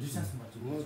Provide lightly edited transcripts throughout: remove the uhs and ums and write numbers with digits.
licença matérielle.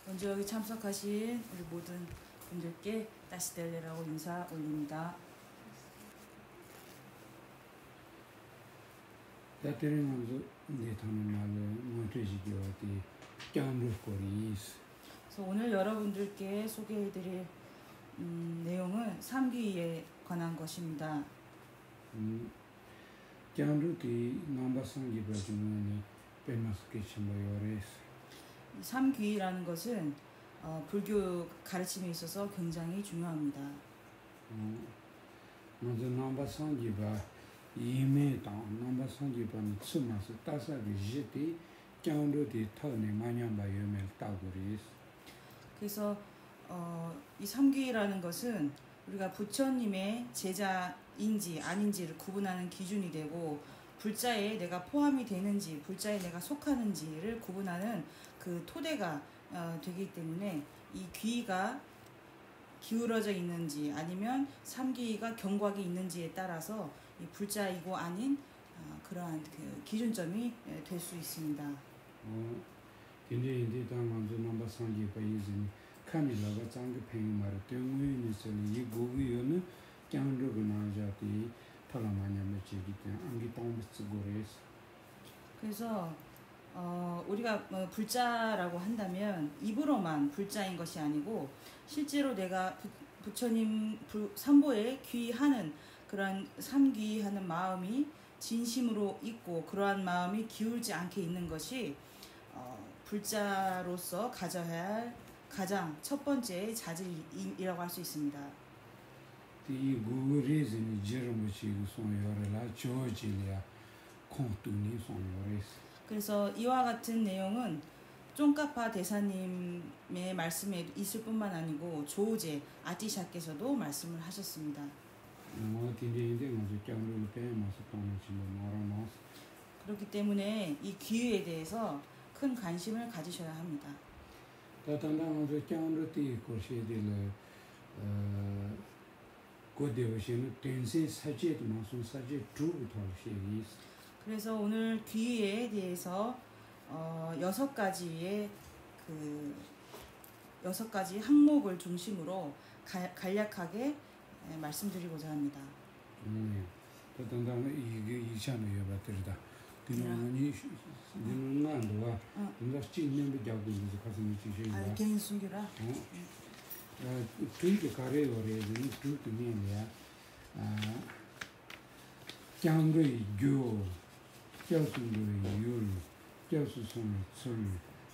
먼저 여기 참석하신 우리 모든 분들께 다시 델레라고 인사 올립니다. 그래서 오늘 여러분들께 소개해드릴 내용은 삼귀에 관한 것입니다. 삼귀라는 것은 불교 가르침에 있어서 굉장히 중요합니다. 먼저 넘버 3기바 이메당 넘버 3기바는 츠마스 따사기 지티 장로디 터네 마냥바요멜 따고리스. 그래서 이 삼귀라는 것은 우리가 부처님의 제자인지 아닌지를 구분하는 기준이 되고, 불자에 내가 포함이 되는지 불자에 내가 속하는지를 구분하는 그 토대가 되기 때문에 이 귀가 기울어져 있는지 아니면 삼귀가 경곽이 있는지에 따라서 이 불자이고 아닌 그러한 그 기준점이 될 수 있습니다. 근데 당연히 넘버 3기바 이즈니 카밀라가 장기 팽마르 때문에 이 고기요는 장로가 나자티 그래서 우리가 불자라고 한다면 입으로만 불자인 것이 아니고 실제로 내가 부처님 삼보에 귀하는 그런 삼귀하는 마음이 진심으로 있고 그러한 마음이 기울지 않게 있는 것이 불자로서 가져야 할 가장 첫 번째 자질이라고 할 수 있습니다. 이 구리즈니 제르무치 손요라라 조지리아 콘투니 손요레스. 그래서 이와 같은 내용은 쫑카파 대사님의 말씀에 있을 뿐만 아니고 조제 아티샤께서도 말씀을 하셨습니다. 그렇기 때문에 이 귀에 대해서 큰 관심을 가지셔야 합니다. 그래서 오늘 귀에 대해서 6가지의 그 6가지 항목을 중심으로 간략하게 말씀드리고자 합니다. 장로의 교,教수의 율,教수성의 술,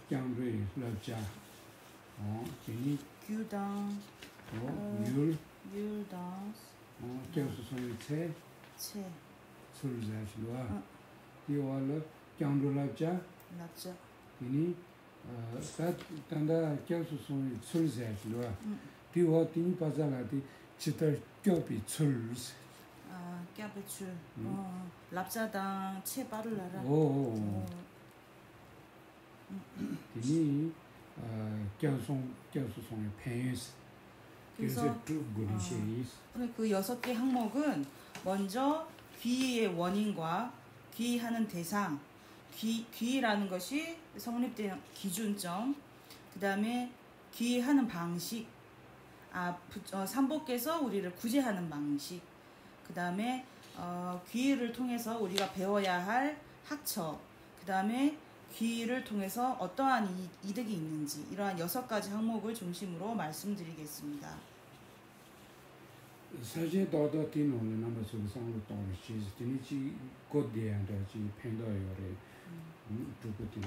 장로의 랍자, 괜히 규당, 율, 율당,教수성의 체, 술자시와, 이와라 장로 랍자, 괜히 단다教수성의 술자시와, 디와티니 바자라디 치터 교비 술. 깨배출, 랍자당 체 빠르라라. 이教수성의 팽스. 그래서 그 6개 항목은 먼저 귀의 원인과 귀하는 대상, 귀라는 것이 성립된 기준점, 그 다음에 귀하는 방식, 삼보께서 우리를 구제하는 방식, 그 다음에 귀를 통해서 우리가 배워야 할 학처, 그 다음에 귀를 통해서 어떠한 이득이 있는지, 이러한 6가지 항목을 중심으로 말씀드리겠습니다. 사실 더더티는 남아 속상으로 동시에 진짜 곧대한다지 팽도요래 두고티.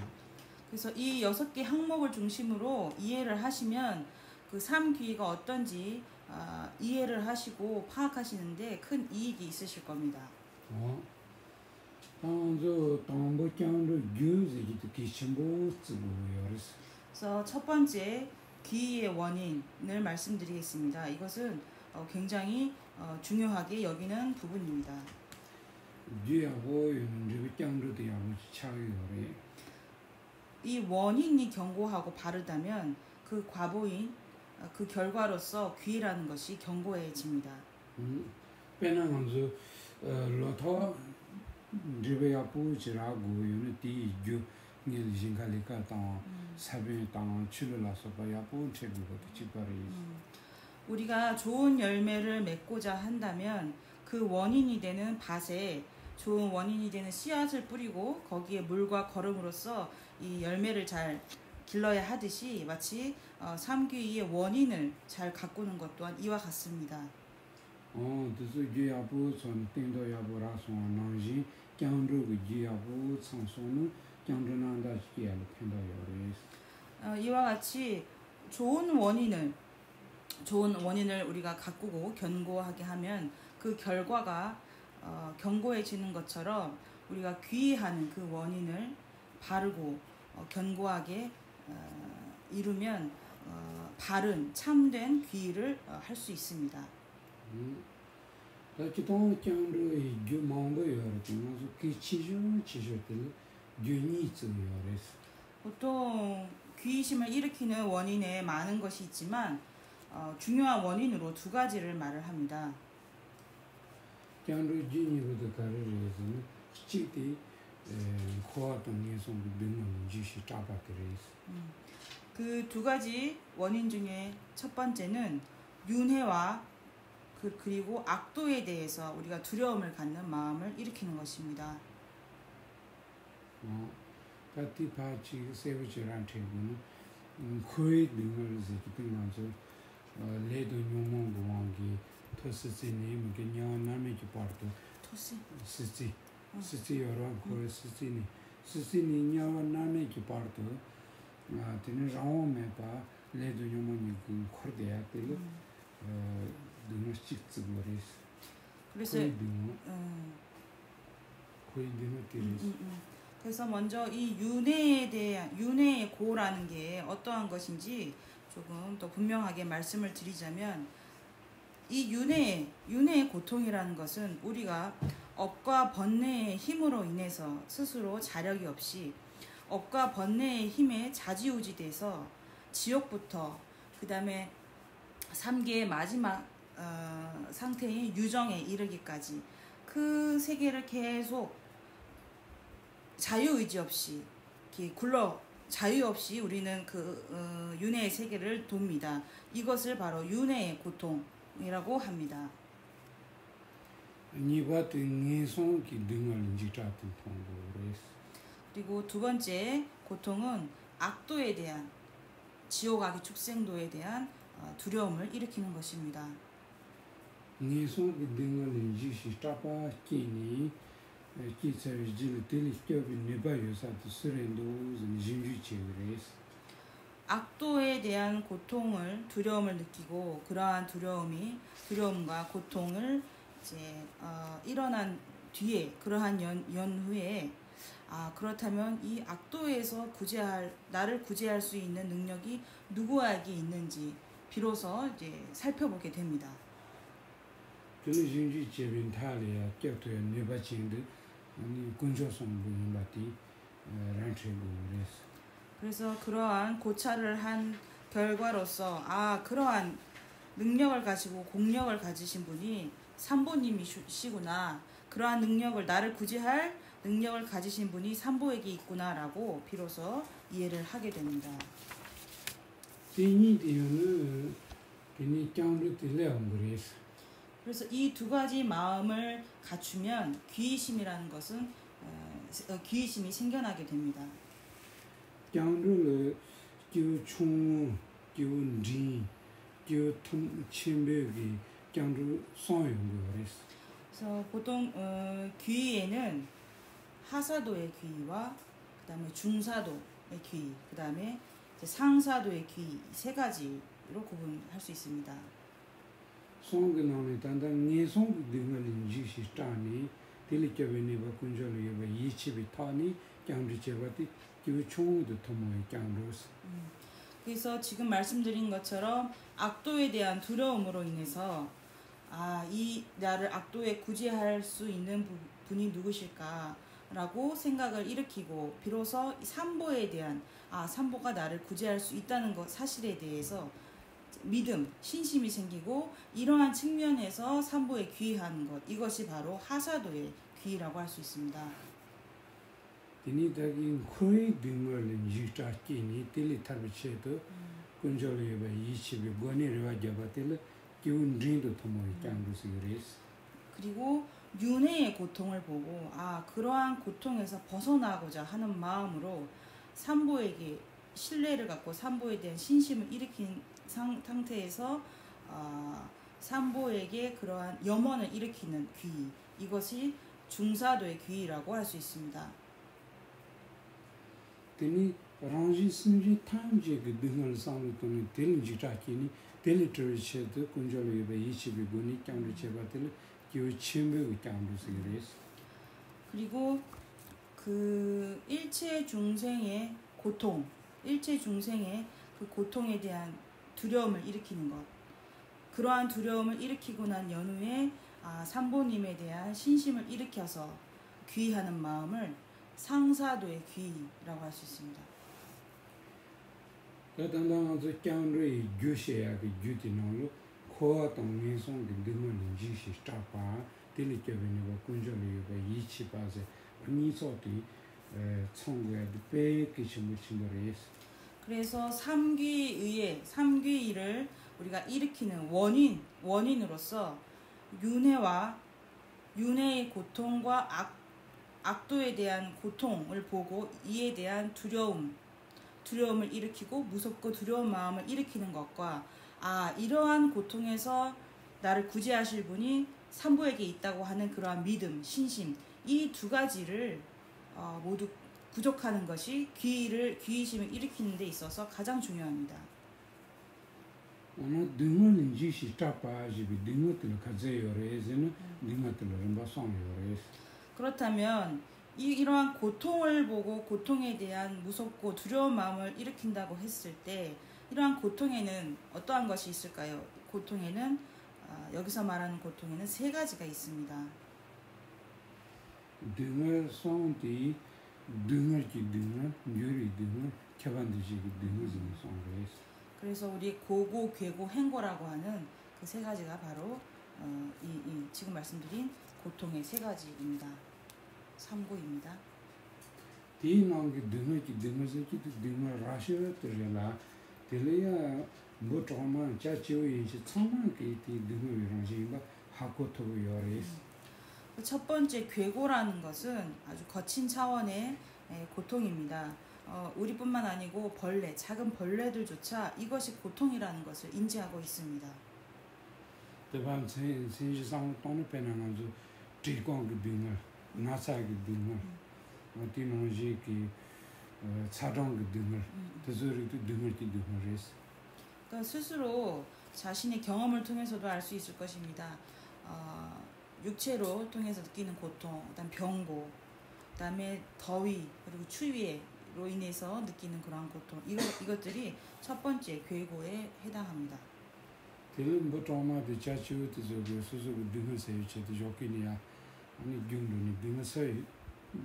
그래서 이 6개 항목을 중심으로 이해를 하시면 그 삼귀가 어떤지 이해를 하시고 파악하시는데 큰 이익이 있으실 겁니다. 그래서 첫 번째 귀의 원인을 말씀드리겠습니다. 이것은 굉장히 중요하게 여기는 부분입니다. 이 원인이 견고하고 바르다면 그 과보인 그 결과로서 귀라는 것이 견고해집니다. 로터 리베야 부지라고 유니티 닐 진갈리가 당 사변 당 출을라서 봐야 본 책을 지바리 우리가 좋은 열매를 맺고자 한다면 그 원인이 되는 밭에 좋은 원인이 되는 씨앗을 뿌리고 거기에 물과 거름으로써 이 열매를 잘 길러야 하듯이 마치 삼귀의 원인을 잘 가꾸는 것 또한 이와 같습니다. 그래서 기야부 전 땡도 야부라서 난지 경주의 기야부 상소는 경주난다 기야를 팬다 이와 같이 좋은 원인을 우리가 가꾸고 견고하게 하면 그 결과가 견고해지는 것처럼 우리가 귀의하는 그 원인을 바르고 견고하게 이루면 바른 참된 귀의를 할 수 있습니다. 기타 경주의 규망도여를 통해서 그 치료를 균이즈여레스 보통 귀의심을 일으키는 원인에 많은 것이 있지만 중요한 원인으로 두 가지를 말을 합니다. 경주 진이부터 가르쳐서는 시티 코아동에서 되는 지시 잡아들이스. 그 두 가지 원인 중에 첫 번째는 윤회와 그리고 악도에 대해서 우리가 두려움을 갖는 마음을 일으키는 것입니다. 같이 파치 세우지란 책은 거의 능을 지키면서 레도 용몽고왕기 토스지니 무게냐 남의 기파도 토시 스지 여러 거의 스지니 냐와 남의 기파도 되는 라오메바 레도 용몽이 그 코르데야 때 능을 찍지거리스. 그래서 거의 능을 때리스. 그래서 먼저 이 윤회에 대한 윤회의 고라는 게 어떠한 것인지 조금 더 분명하게 말씀을 드리자면 이 윤회의 고통이라는 것은 우리가 업과 번뇌의 힘으로 인해서 스스로 자력이 없이 업과 번뇌의 힘에 좌지우지돼서 지옥부터 그 다음에 3계의 마지막 상태인 유정에 이르기까지 그 세계를 계속 자유의지 없이 자유 없이 우리는 그 윤회의 세계를 돕니다. 이것을 바로 윤회의 고통이라고 합니다. 그리고 두 번째 고통은 악도에 대한 지옥악의 축생도에 대한 두려움을 일으키는 것입니다. 악도에 대한 두려움을 느끼고 그러한 두려움과 고통을 이제 일어난 뒤에 그러한 연후에 그렇다면 이 악도에서 나를 구제할 수 있는 능력이 누구에게 있는지 비로소 이제 살펴보게 됩니다. 그래서 그러한 고찰을 한 결과로서 그러한 능력을 가지고 공력을 가지신 분이 삼보님이시구나. 그러한 능력을 나를 구제할 능력을 가지신 분이 삼보에게 있구나라고 비로소 이해를 하게 됩니다. 그래서 이 두 가지 마음을 갖추면 귀의심이라는 것은 귀의심이 생겨나게 됩니다. 그래서 보통 귀의에는 하사도의 귀의와 그다음에 중사도의 귀의, 그다음에 상사도의 귀의 세 가지로 구분할 수 있습니다. 그래서 지금 말씀드린 것처럼 악도에 대한 두려움으로 인해서 이 나를 악도에 구제할 수 있는 분이 누구실까라고 생각을 일으키고 비로소 삼보에 대한 삼보가 나를 구제할 수 있다는 것 사실에 대해서 믿음, 신심이 생기고 이러한 측면에서 삼보에 귀의하는 것, 이것이 바로 하사도의 귀의라고 할 수 있습니다. Dini dagi khoi dingwali yikchakini tili tarbichedo kunjoli yoba yichibi gwani rewa jabatili 기운 린도 토모이 장루시그레스. 그리고 윤회의 고통을 보고 그러한 고통에서 벗어나고자 하는 마음으로 산보에게 신뢰를 갖고 산보에 대한 신심을 일으킨 상태에서 산보에게 그러한 염원을 일으키는 귀, 이것이 중사도의 귀라고 할 수 있습니다. 때니 랑지 승지 탐지 그 등을 상도니 델지 자키니 델리터리체도 군절이 이치비 군이 장루 제바들 기우 침베 장루시그레스. 그리고 그 일체 중생의 고통, 일체 중생의 그 고통에 대한 두려움을 일으키는 것. 그러한 두려움을 일으키고 난 연후에 산보님에 대한 신심을 일으켜서 귀의하는 마음을 상사도의 귀라고 할 수 있습니다. 그다음에 장루의 규시야의 규티노로 코아동 민송의 등은 지시 스타파 델리케베니가 군절이 이치바제 니소티 청구에 배기심을 그래서 삼귀의를 우리가 일으키는 원인으로서 윤회의 고통과 악도에 대한 고통을 보고 이에 대한 두려움을 일으키고 무섭고 두려운 마음을 일으키는 것과 이러한 고통에서 나를 구제하실 분이 산보에게 있다고 하는 그러한 믿음, 신심, 이 두 가지를 모두 부족하는 것이 귀의심을 일으키는 데 있어서 가장 중요합니다. 등은 지시 스타파지비 등을 가져요래서는 등을 바송요래서 그렇다면 이러한 고통을 보고 고통에 대한 무섭고 두려운 마음을 일으킨다고 했을 때 이러한 고통에는 어떠한 것이 있을까요? 고통에는 여기서 말하는 고통에는 세 가지가 있습니다. 등을 송디 등을 요리 등을 개반듯이 등을 송래서 그래서 우리 고고, 괴고, 행고라고 하는 그 세 가지가 바로 지금 말씀드린 고통의 세 가지입니다. 삼고입니다. 디나게 등을 라시어들라 델레야 뭐 정말 자치오이시 참만게 등을 이런식인가 하고토고 요래서 첫 번째 괴고라는 것은 아주 거친 차원의 고통입니다. 우리뿐만 아니고 작은 벌레들조차 이것이 고통이라는 것을 인지하고 있습니다. 대반 신시상 돈을 빼는 아주 질광의 등을 나사의 등을 어디는지기 차정의 등을 대소리도 등을 했어. 그러니까 스스로 자신의 경험을 통해서도 알 수 있을 것입니다. 육체로 통해서 느끼는 고통, 그다음 병고, 그다음에 더위 그리고 추위로 인해서 느끼는 그러한 고통, 이것들이 첫 번째 괴고에 해당합니다. 그는 뭐 정말 자치우도 저기 스스로 등을 세우치도 좋기니야. 아니 중도니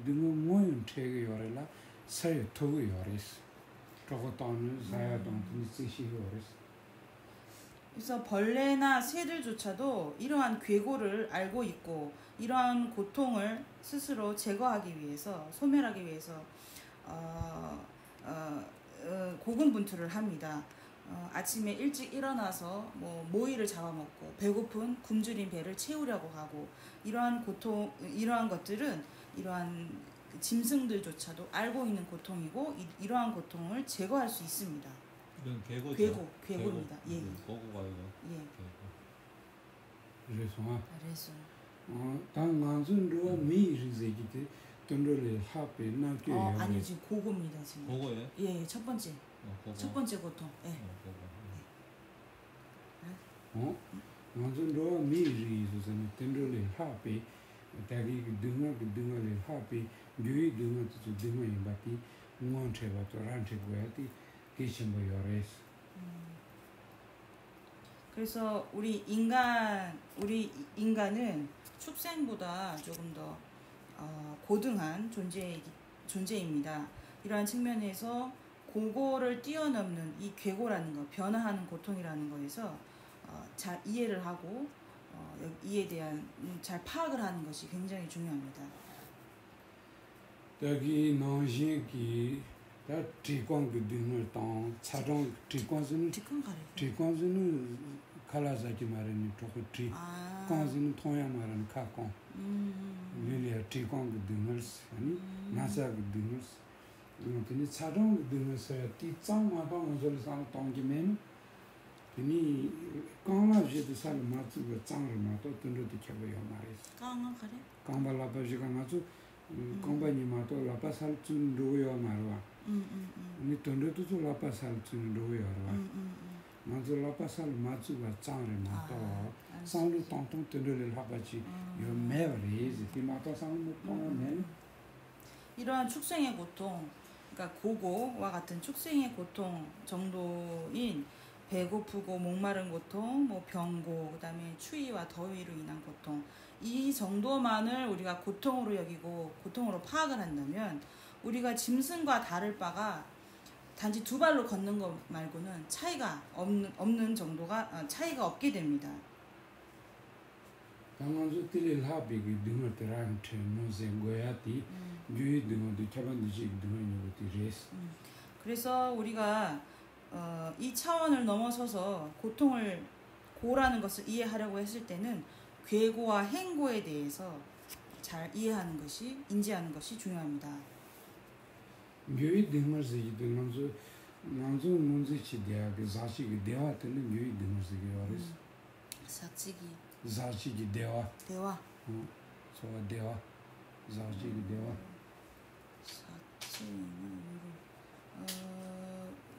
등을 모임 태게 요래라 사유 토고 요래스. 저것도는 사야동 뜻이 요래스. 그래서 벌레나 새들조차도 이러한 괴고를 알고 있고 이러한 고통을 스스로 제거하기 위해서 소멸하기 위해서 고군분투를 합니다. 아침에 일찍 일어나서 모이를 잡아먹고 배고픈 굶주린 배를 채우려고 하고 이러한 것들은 이러한 짐승들조차도 알고 있는 고통이고 이러한 고통을 제거할 수 있습니다. 이건 괴고죠. 괴고입니다. 예. 고고가 이거. 예. 그래서 당간순로 미리지기데 돈들을 합에 나게 아니지 고고입니다 지금. 고고예요? 예, 첫 번째. 고고. 첫 번째 고통. 예. 간순로 미리지는 돈들을 합에 다기 등을 합에 유이 등을 바티 몬체바토 란체고야티 그래서 우리 인간은 축생보다 조금 더 고등한 존재입니다. 이러한 측면에서 고고를 뛰어넘는 이 괴고라는 것, 변화하는 고통이라는 거에서 잘 이해를 하고 이에 대한 잘 파악을 하는 것이 굉장히 중요합니다. 여기 노신기 다 지광 그din을 땅 차종 지광은 지광은 칼라자기 말하는 조금 지광은 통야 말하는 카콘 릴리아 지광 그din을 아니 나사 그din을 근데 차종 그din을 써야 띠짱마다 먼저 상 동기면 이 강아지도 살 맞고 짱을 맞고 던져도 쳐봐요 말이지. 강아 그래? 강발라바지가 맞고 공부니 맞고 라파살 준 로요 말와. 이 던져도 라파살 준 로요 말와. 맞아 라파살 맞고 짱을 맞고 상루 똥똥 던져를 하바지. 요 매월이지. 이 맞고 상루 똥은 이러한 축생의 고통, 그러니까 고고와 같은 축생의 고통 정도인 배고프고 목마른 고통, 뭐 병고, 그다음에 추위와 더위로 인한 고통, 이 정도만을 우리가 고통으로 여기고 고통으로 파악을 한다면 우리가 짐승과 다를 바가 단지 두 발로 걷는 것 말고는 차이가 없는 정도가 차이가 없게 됩니다. 당연히 틀릴 합의가 등을 때랑테 무슨 거야티 유의 등도 차반듯이 등을 요구티레스. 그래서 우리가 이 차원을 넘어서서 고통을 고라는 것을 이해하려고 했을 때는 괴고와 행고에 대해서 잘 이해하는 것이 인지하는 것이 중요합니다. 유의 등을 쓰기도 먼저 문제치 대학의 자식이 대화되는 유의 등을 쓰기 어려서. 자식이 대화. 저 대화. 자식이 대화.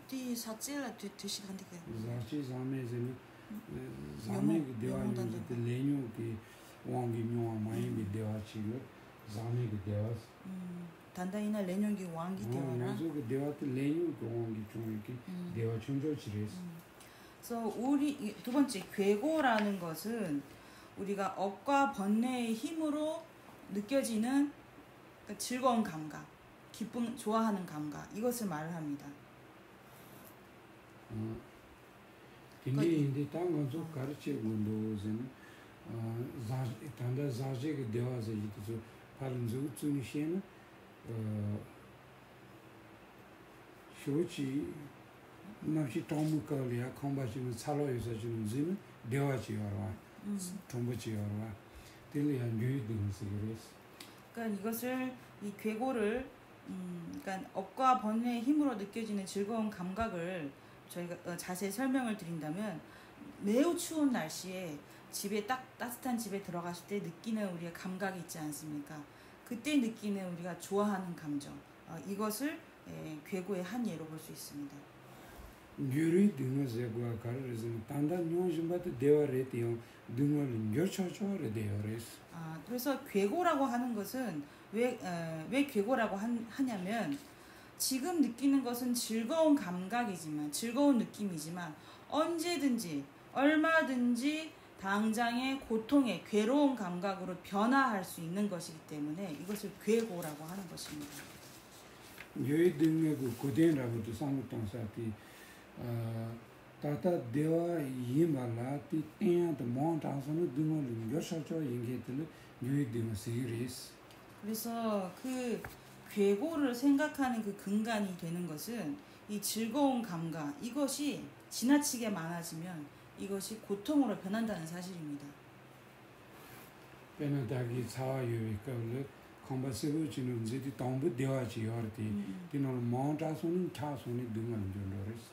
디 사찔라 뒤시간데 그 자식 자매는 자매기 대화인데 레뉴기 왕기 묘와 마이미 대화치고 자매기 대화 단단히나 레뉴기 왕기 대화라 그 대화도 레뉴기 왕기 좀 이렇게 대화 충돌치레스. 그래서 우리 두 번째 괴고라는 것은 우리가 업과 번뇌의 힘으로 느껴지는 즐거운 감각, 기쁨, 좋아하는 감각 이것을 말을 합니다. 근데 당연히 가르치고 있는 단다 자식이 되어서 이제 다른 조치는 쇼치 나시 tomukaliya 컴바지는 살로에서 주는 지는 되어지어라. tom부지어라. 딜리한 유의등스기레스. 그러니까 이것을 이 괴고를 그러니까 업과 번뇌의 힘으로 느껴지는 즐거운 감각을 저희가 자세히 설명을 드린다면 매우 추운 날씨에 집에 딱 따뜻한 집에 들어갔을 때 느끼는 우리의 감각이 있지 않습니까? 그때 느끼는 우리가 좋아하는 감정 이것을 괴고의 한 예로 볼 수 있습니다. 유리 등어제고가 가르르서 단단 용심바도 대화레티용 등어는 열처처래 대화레스. 그래서 괴고라고 하는 것은 왜 괴고라고 하냐면 지금 느끼는 것은 즐거운 감각이지만 즐거운 느낌이지만 언제든지 얼마든지 당장의 고통의 괴로운 감각으로 변화할 수 있는 것이기 때문에 이것을 괴고라고 하는 것입니다. 유리 등의 그 고된라고도 상무동사티 타타 대화 이말라티 땡도 몬타서는 등어는 열처처 인게들 유리 등의 시리스. 그래서 그 괴고를 생각하는 그 근간이 되는 것은 이 즐거운 감각 이것이 지나치게 많아지면 이것이 고통으로 변한다는 사실입니다. 변한다기 사유의가를 컴바세고 지는 이제 동부 대화지어티 디노는 몬타서는 차선이 등은 줄로레스.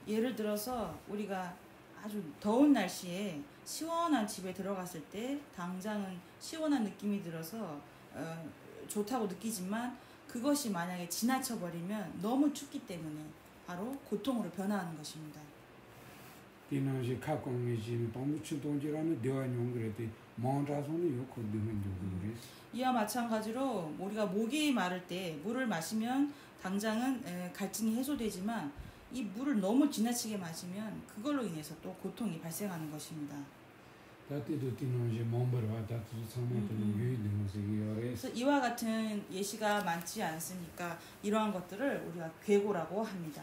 예를 들어서 우리가 아주 더운 날씨에 시원한 집에 들어갔을 때 당장은 시원한 느낌이 들어서 좋다고 느끼지만 그것이 만약에 지나쳐 버리면 너무 춥기 때문에 바로 고통으로 변화하는 것입니다. 디나지 카공이진 동부치 동지라는 대화용 그랬더니 몬타서는 요코 등은 줄로레스. 이와 마찬가지로 우리가 목이 마를 때 물을 마시면 당장은 갈증이 해소되지만 이 물을 너무 지나치게 마시면 그걸로 인해서 또 고통이 발생하는 것입니다. 그래서 이와 같은 예시가 많지 않습니까? 이러한 것들을 우리가 괴고라고 합니다.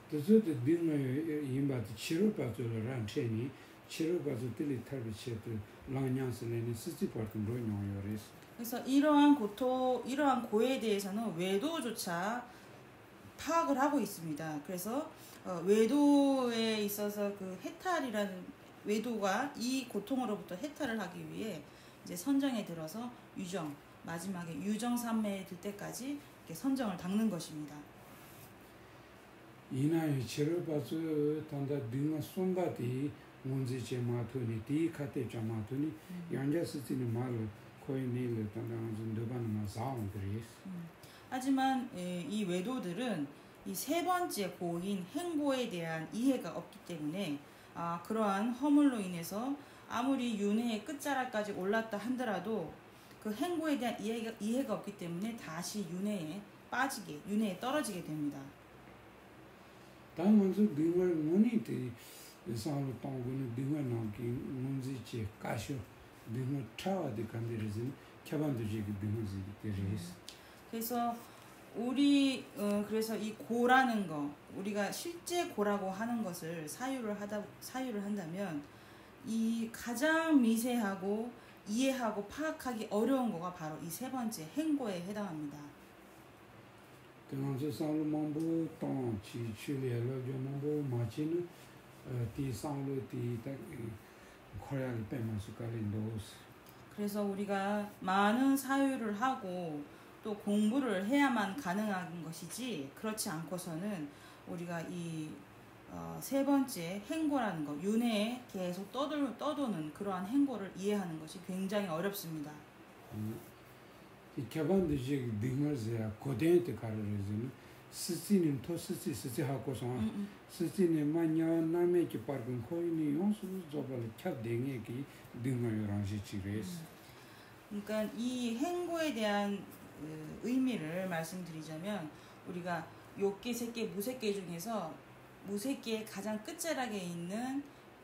그래서 등의 임바도 치료받으러 란체니 치료 가서 들이 탈비치도 랑냥스는 스지 버튼 로nyong요레스. 그래서 이러한 고에 대해서는 외도조차 파악을 하고 있습니다. 그래서 외도에 있어서 그 해탈이라는 외도가 이 고통으로부터 해탈을 하기 위해 이제 선정에 들어서 마지막에 유정산매에 들 때까지 이렇게 선정을 닦는 것입니다. 이나의 치료 가서 단다 등아 손바디 문제제 마토니 디 카테자 마토니 양자스티니 말로 코이니를 단다는 좀더반만 사운드리스. 하지만 이 외도들은 이 세 번째 고인 행고에 대한 이해가 없기 때문에 그러한 허물로 인해서 아무리 윤회의 끝자락까지 올랐다 한더라도 그 행고에 대한 이해가 없기 때문에 다시 윤회에 떨어지게 됩니다. 당연히 등을 모니티 상으로 동군은 등을 남기 문제지 가셔 등을 차와디 간데르진 캬반도지 등을 지게레스. 그래서 그래서 이 고라는 거, 우리가 실제 고라고 하는 것을 사유를 한다면 이 가장 미세하고 이해하고 파악하기 어려운 거가 바로 이 세 번째 행고에 해당합니다. 그래서 상로만부 동 지출이야로죠 마치는 디상로디 코리아를 빼면서 가린도스. 그래서 우리가 많은 사유를 하고 또 공부를 해야만 가능한 것이지 그렇지 않고서는 우리가 이 세 번째 행고라는 거, 윤회에 계속 떠도는 그러한 행고를 이해하는 것이 굉장히 어렵습니다. 이 개반도지 등을서야 고대한테 가르쳐주는 스스님 스스 하고서 스스님 마냐 남에게 빠른 코인이 용수 저발 캡댕에기 등을 이런시 지레스. 그러니까 이 행고에 대한 의미를 말씀드리자면 우리가 욕계, 색계, 무색계 중에서 무색계의 가장 끝자락에 있는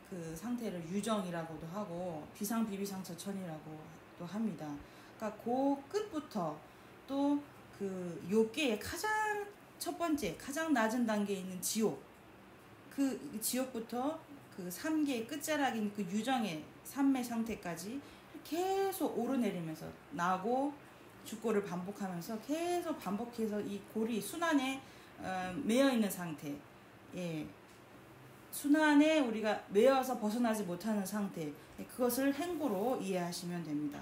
그 상태를 유정이라고도 하고 비상비비상처천이라고도 합니다. 그러니까 그 끝부터 또 그 욕계의 가장 첫 번째, 가장 낮은 단계에 있는 지옥, 그 지옥부터 그 3계의 끝자락인 그 유정의 삼매 상태까지 계속 오르내리면서 나고 죽고를 반복하면서 계속 반복해서 이 골이 순환에 매여 있는 상태, 순환에 우리가 매여서 벗어나지 못하는 상태, 그것을 행고로 이해하시면 됩니다.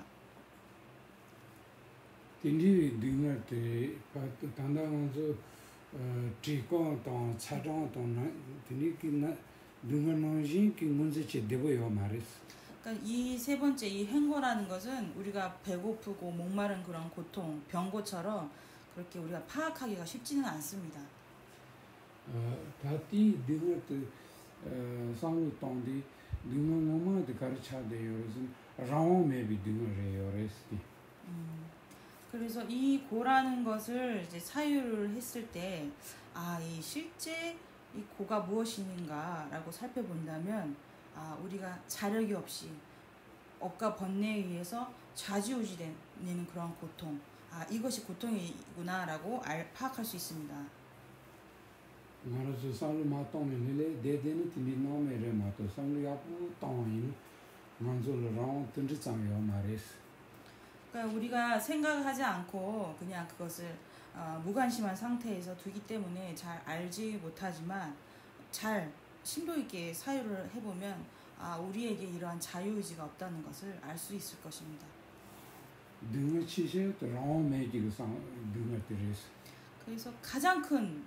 딘디 등을 때 단단한서 지공동 차정동 딘디기나 등을 넣으신 그 문제치 되고요 말했어. 그러니까 이 세 번째 이 행고라는 것은 우리가 배고프고 목마른 그런 고통, 병고처럼 그렇게 우리가 파악하기가 쉽지는 않습니다. 다티 등을 때 상루동디 등을 뭐마데 가르쳐대요. 그래서 라오메비 등을 해요. 레스티. 그래서 이 고라는 것을 이제 사유를 했을 때, 이 실제 이 고가 무엇인가라고 살펴본다면, 우리가 자력이 없이 업과 번뇌에 의해서 좌지우지되는 그런 고통, 이것이 고통이구나라고 파악할 수 있습니다. 그래서 상루 마통면에 대대는 딘디노메를 마토 상루 야부 땅인 만졸랑 던지장요 말했어. 그러니까 우리가 생각하지 않고 그냥 그것을 무관심한 상태에서 두기 때문에 잘 알지 못하지만 잘 심도 있게 사유를 해보면 우리에게 이러한 자유의지가 없다는 것을 알 수 있을 것입니다. 등을 치셔 또 라오메기가 등을 들여서. 그래서 가장 큰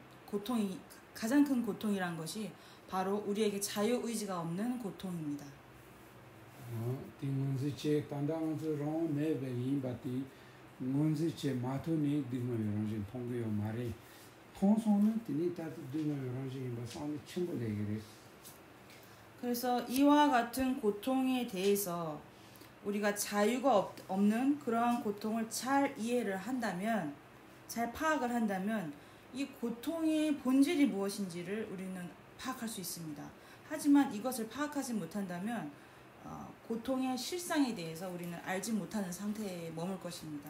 고통이란 것이 바로 우리에게 자유의지가 없는 고통입니다. 문제체 단단한서 라오메베 인바티 문제체 마토니 등을 이런지 통고요 말에 통소는 드니다도 등을 이런지 인바 상이 침몰되기를. 그래서 이와 같은 고통에 대해서 우리가 자유가 없는 그러한 고통을 잘 이해를 한다면, 잘 파악을 한다면 이 고통의 본질이 무엇인지를 우리는 파악할 수 있습니다. 하지만 이것을 파악하지 못한다면 고통의 실상에 대해서 우리는 알지 못하는 상태에 머물 것입니다.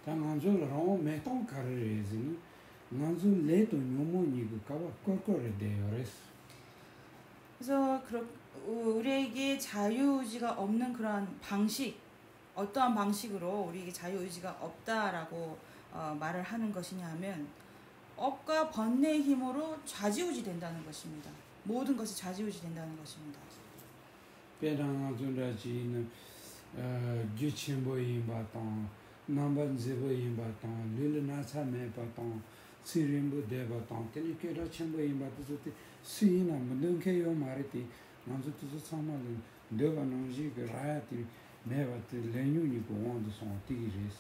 당한줄로 매통 가르레즈니 난줄 레도 뇨모니고 가바 꼴꼴에 대요레스. 그래서 우리에게 자유의지가 없는 그러한 방식, 어떠한 방식으로 우리에게 자유의지가 없다라고 말을 하는 것이냐 하면 업과 번뇌의 힘으로 좌지우지 된다는 것입니다. 모든 것이 좌지우지 된다는 것입니다. 배낭 존라지는 규침보인 바탕 남반제보인 바탕 릴나차메 바탕 시림부 대바탕 테니케라 침보인 바탕 수이나 문능케요 말이티 남서 뜻을 참말은 내가 남지 그 라야티 매바트 레뉴니고 원도 송 티기레스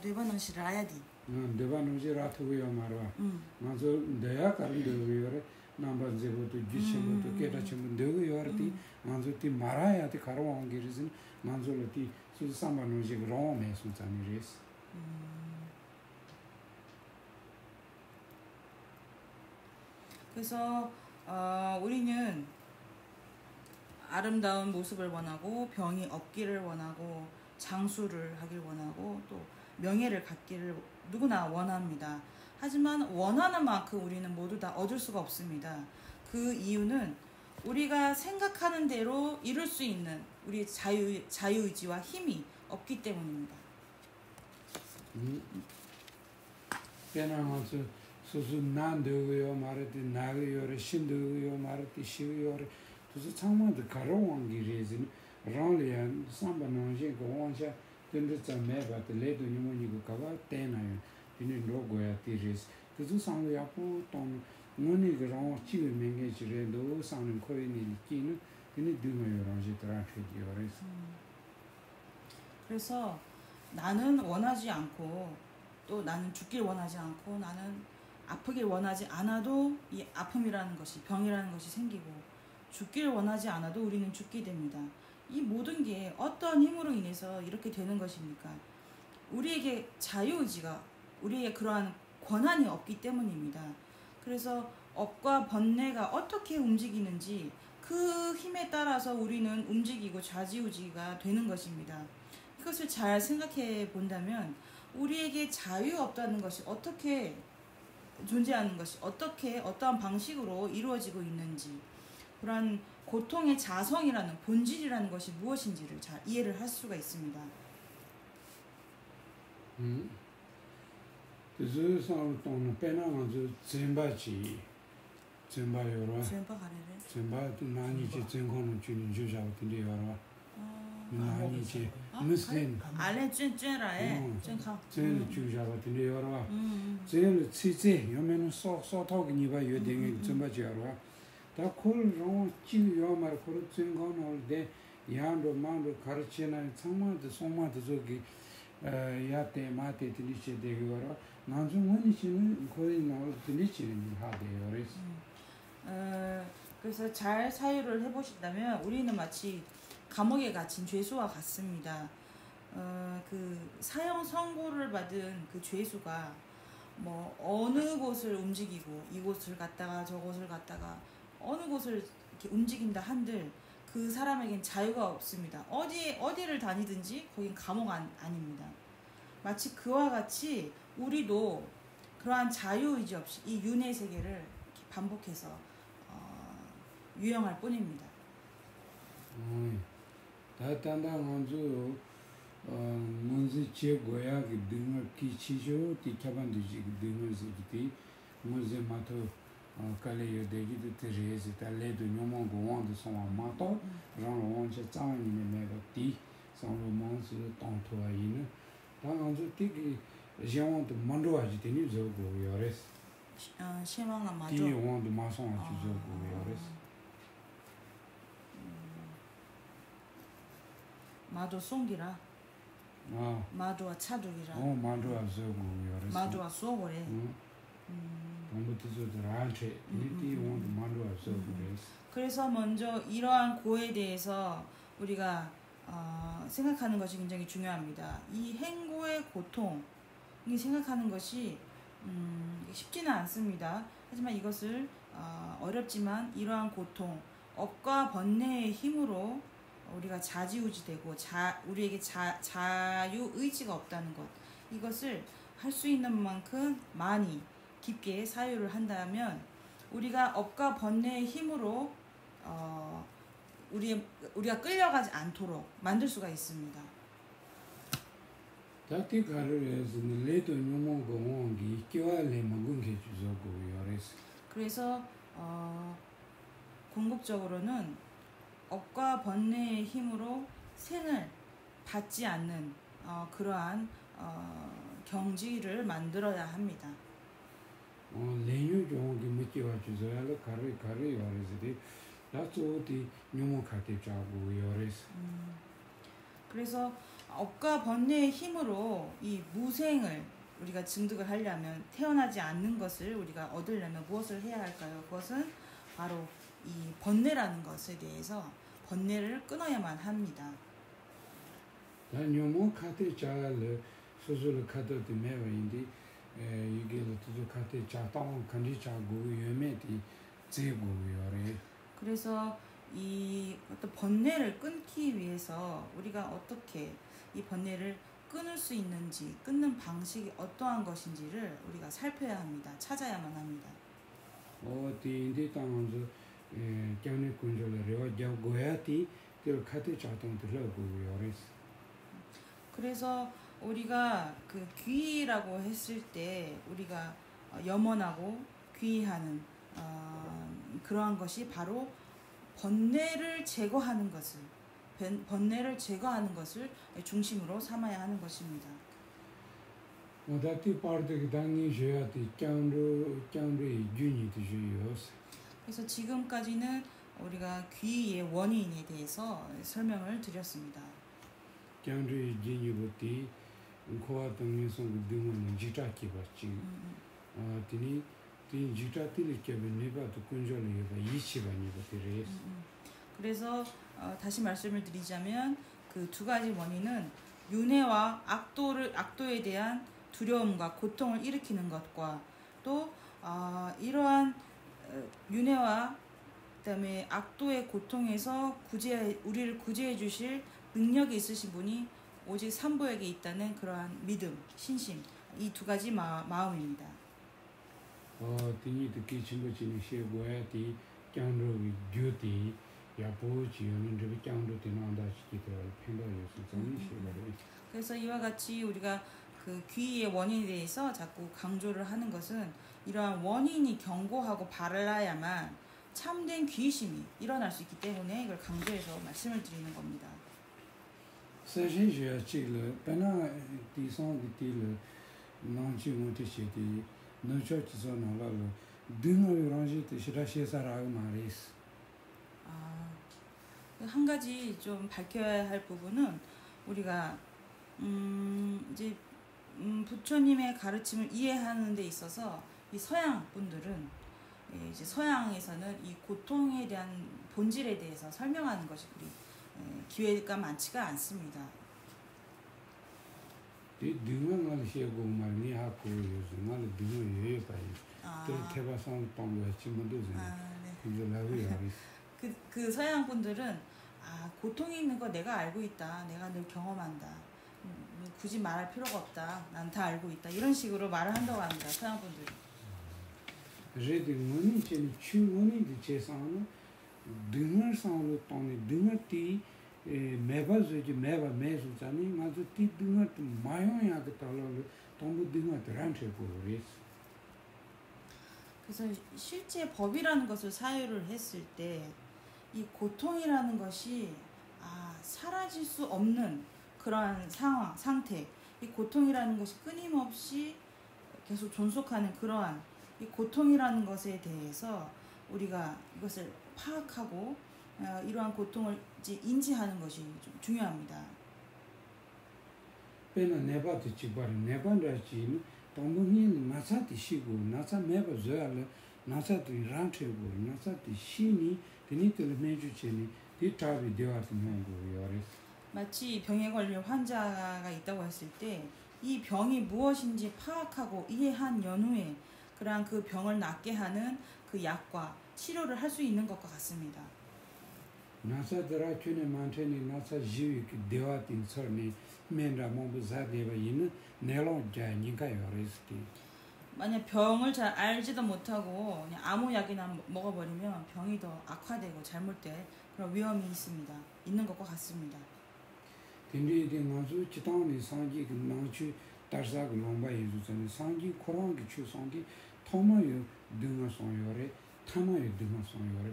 네바나시 라야디. 내가 남지 라트고요 말아 남서 내가 가는 데요래 남반제보도 규침보도 깨라 침보 내가 요르티 남서 티 말아야티 가로왕 기르진 남서로티 수 삼반노지 그로메 순자니레스 그래서 우리는 아름다운 모습을 원하고 병이 없기를 원하고 장수를 하길 원하고 또 명예를 갖기를 누구나 원합니다. 하지만 원하는 만큼 우리는 모두 다 얻을 수가 없습니다. 그 이유는 우리가 생각하는 대로 이룰 수 있는 우리의 자유의지와 힘이 없기 때문입니다. 배낭아서 소수 난되고요 말했지 나고요래 신되고요 말했지 시고요래 그래서 창문도 가로왕 기레진 랑리안 삼반노지 고원샤 된듯자 매바트 레도 니모니고 가바 때나요 이는 로고야 티리스 그래서 상야포 돈 너니 그랑 치고 맹게지레도 상는 코이니 끼는 이는 두메요랑지 드라피디오레스 그래서 나는 원하지 않고 또 나는 죽길 원하지 않고 나는 아프길 원하지 않아도 이 아픔이라는 것이 병이라는 것이 생기고 죽길 원하지 않아도 우리는 죽게 됩니다. 이 모든 게 어떤 힘으로 인해서 이렇게 되는 것입니까? 우리에게 자유의지가 우리에게 그러한 권한이 없기 때문입니다. 그래서 업과 번뇌가 어떻게 움직이는지 그 힘에 따라서 우리는 움직이고 좌지우지가 되는 것입니다. 이것을 잘 생각해 본다면 우리에게 자유 없다는 것이 어떻게 존재하는 것이 어떻게 어떠한 방식으로 이루어지고 있는지 그러한 고통의 자성이라는 본질이라는 것이 무엇인지를 잘 이해를 할 수가 있습니다. 그래서 상도는 빼나가서 젠바지 젠바요라 젠바도 나니지 젠고는 주는 주자고 근데요라 나니지 무슨 알레 쭌쭌라에 쭌카 젠 주자고 근데요라 젠을 치지 요면은 소소토기 니바 요댕이 젠바지요라 다 콜로 치요 말 콜로 젠고는 올데 야도 만도 가르치나 참마도 송마도 저기 야테 마테 들리체 되고라 나중원이시는 거의 나올 들리치는 하대요레스 그래서 잘 사유를 해보신다면 우리는 마치 감옥에 갇힌 죄수와 같습니다. 그 사형 선고를 받은 그 죄수가 뭐 어느 곳을 움직이고 이곳을 갔다가 저곳을 갔다가 어느 곳을 이렇게 움직인다 한들 그 사람에겐 자유가 없습니다. 어디를 다니든지 거긴 감옥 아닙니다. 마치 그와 같이 우리도 그러한 자유의지 없이 이 윤회 세계를 이렇게 반복해서 유영할 뿐입니다. 다단다 먼저 문제 제고야 그 등을 기치죠 디카반디지 등을 지기 문제 마토 칼레요 되기도 테레스 달레도 뇨몽고 원도 소마 마토 랑 원체 짜니네 메가 디 상로 mon스 tonto아이는 당한저 티기 제원도 만도아지 되니 저고 요레스 실망한 마도 디 원도 마송아지 저고 요레스 마도 송기라 마도와 차둑이라 마도아 저고 요레스 마도와 소고래 그래서 먼저 이러한 고에 대해서 우리가 생각하는 것이 굉장히 중요합니다. 이 행고의 고통이 생각하는 것이 쉽지는 않습니다. 하지만 이것을 어렵지만 이러한 고통, 업과 번뇌의 힘으로 우리가 좌지우지되고 우리에게 자유의지가 없다는 것, 이것을 할 수 있는 만큼 많이 깊게 사유를 한다면 우리가 업과 번뇌의 힘으로 우리가 끌려가지 않도록 만들 수가 있습니다. 다티 가르에서 레도 뇽몽 공원기 끼와레 먹은게 주저고 요레스. 그래서 궁극적으로는 업과 번뇌의 힘으로 생을 받지 않는 그러한 경지를 만들어야 합니다. 레뉴 종기 미끼와 주저야를 가르 요레스디 나초디 뇽몽 카테 자고 요레스. 그래서 업과 번뇌의 힘으로 이 무생을 우리가 증득을 하려면 태어나지 않는 것을 우리가 얻으려면 무엇을 해야 할까요? 그것은 바로 이 번뇌라는 것에 대해서 번뇌를 끊어야만 합니다. 뇽몽 카테 자를 소소를 카드도 매워인데 이게 또 카테 자당 간지 자고 요메디 제고 요레. 그래서 이 어떤 번뇌를 끊기 위해서 우리가 어떻게 이 번뇌를 끊을 수 있는지, 끊는 방식이 어떠한 것인지를 우리가 살펴야 합니다. 찾아야만 합니다. 디인디 땅에서 경내 군절을 고야티 그 카테 자동 들어고 요레스. 그래서 우리가 그 귀라고 했을 때 우리가 염원하고 귀하는 그러한 것이 바로 번뇌를 제거하는 것을 중심으로 삼아야 하는 것입니다. 다티 파르데 당이 줘야티 짱르 윤이 되죠스. 그래서 지금까지는 우리가 귀의 원인에 대해서 설명을 드렸습니다. 짱르 윤이부터 코와 등에서 등은 지타키 받지. 디니 디 지타티를 깨변내봐도 군절이 이치반이 버티레스. 그래서 다시 말씀을 드리자면 그 두 가지 원인은 윤회와 악도에 대한 두려움과 고통을 일으키는 것과 또 이러한 윤회와 그다음에 악도의 고통에서 우리를 구제해 주실 능력이 있으신 분이 오직 산부에게 있다는 그러한 믿음, 신심, 이 두 가지 마음입니다. 디니 듣기 친구친이 시고야티 짱르 듀티 야보지는 저기 짱르 되는다시기도 팽가요스 정리시거든. 그래서 이와 같이 우리가 그 귀의 원인에 대해서 자꾸 강조를 하는 것은 이러한 원인이 견고하고 바라야만 참된 귀심이 일어날 수 있기 때문에 이걸 강조해서 말씀을 드리는 겁니다. 사실은 지금 배나 디선디를 나지 못했지. 너저지서 나가로 등을 런지도 시라시사라고 말했어. 한 가지 좀 밝혀야 할 부분은 우리가 이제 부처님의 가르침을 이해하는 데 있어서 이 서양 분들은 이제 서양에서는 이 고통에 대한 본질에 대해서 설명하는 것이 그리 기회가 많지가 않습니다. 등을 하시고 말이 하고 요즘은 등을 예봐요. 그 개발상 방법에 지금도 그 서양 분들은 고통이 있는 거 내가 알고 있다. 내가 늘 경험한다. 굳이 말할 필요가 없다. 난 다 알고 있다. 이런 식으로 말을 한다고 합니다. 서양 분들이. 제대로는 이제 충분히 제사는 등을 상으로 또는 등을띠 매바즈지 매바 매수자니 맞아 띠 등을 좀 마요야게 달라로 동부 등을 들한테 보리스. 그래서 실제 법이라는 것을 사유를 했을 때 이 고통이라는 것이 사라질 수 없는 그러한 상태, 이 고통이라는 것이 끊임없이 계속 존속하는 그러한 이 고통이라는 것에 대해서 우리가 이것을 파악하고 이러한 고통을 이제 인지하는 것이 좀 중요합니다. 배는 내봐도 지바리 내반다지 동문이 나사티 시고 나사 매바 줘야래 나사도 란체고 나사티 시니 드니들 매주체니 디타비 되어서 명고 요레스. 마치 병에 걸린 환자가 있다고 했을 때 이 병이 무엇인지 파악하고 이해한 연후에 그러한 그 병을 낫게 하는 그 약과 치료를 할 수 있는 것과 같습니다. 나사드라 춘에 만테니 나사 지위 되어진 설니 맨라 몸부자데바 있는 내롱 자니가 요레스티. 만약 병을 잘 알지도 못하고 그냥 아무 약이나 먹어버리면 병이 더 악화되고 잘못될 그런 위험이 있습니다. 있는 것과 같습니다. 근데 나주 지당의 상기 그 나주 다르사가 롱바에 주는 상기 코랑기 추상기 토마요 등어송요래 타마요 등어송요래.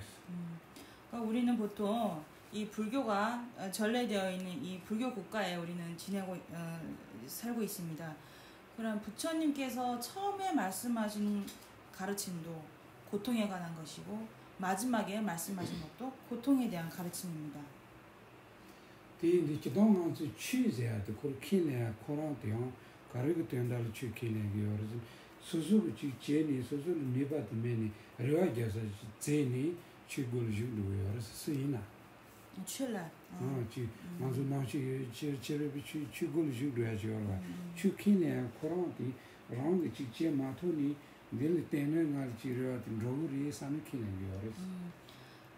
그러니까 우리는 보통 이 불교가 전래되어 있는 이 불교 국가에 우리는 지내고 살고 있습니다. 그럼 부처님께서 처음에 말씀하신 가르침도 고통에 관한 것이고 마지막에 말씀하신 것도 고통에 대한 가르침입니다. 근데 지당한테 취재야도 그렇게네 코랑대요. 가르고 된다를 취기내기 어르신 수수부지 제니 수수를 니바드메니 레와게서 제니 취골주로 어르신 쓰이나. 출라. 지 먼저 나치 제르비 취골주로 하죠. 취기네 코랑디 랑게 직제 마토니 늘 때는 날지로 로리 산키네기 어르신.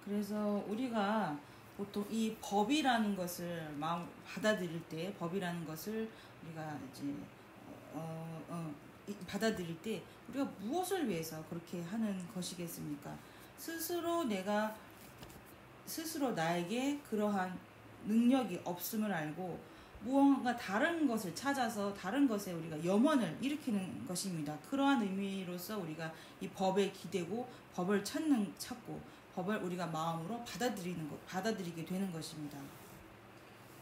그래서 우리가 보통 이 법이라는 것을 마음 받아들일 때 법이라는 것을 우리가 이제 받아들일 때 우리가 무엇을 위해서 그렇게 하는 것이겠습니까? 스스로 나에게 그러한 능력이 없음을 알고 무언가 다른 것을 찾아서 다른 것에 우리가 염원을 일으키는 것입니다. 그러한 의미로서 우리가 이 법에 기대고 법을 찾고 법을 우리가 마음으로 받아들이게 되는 것입니다.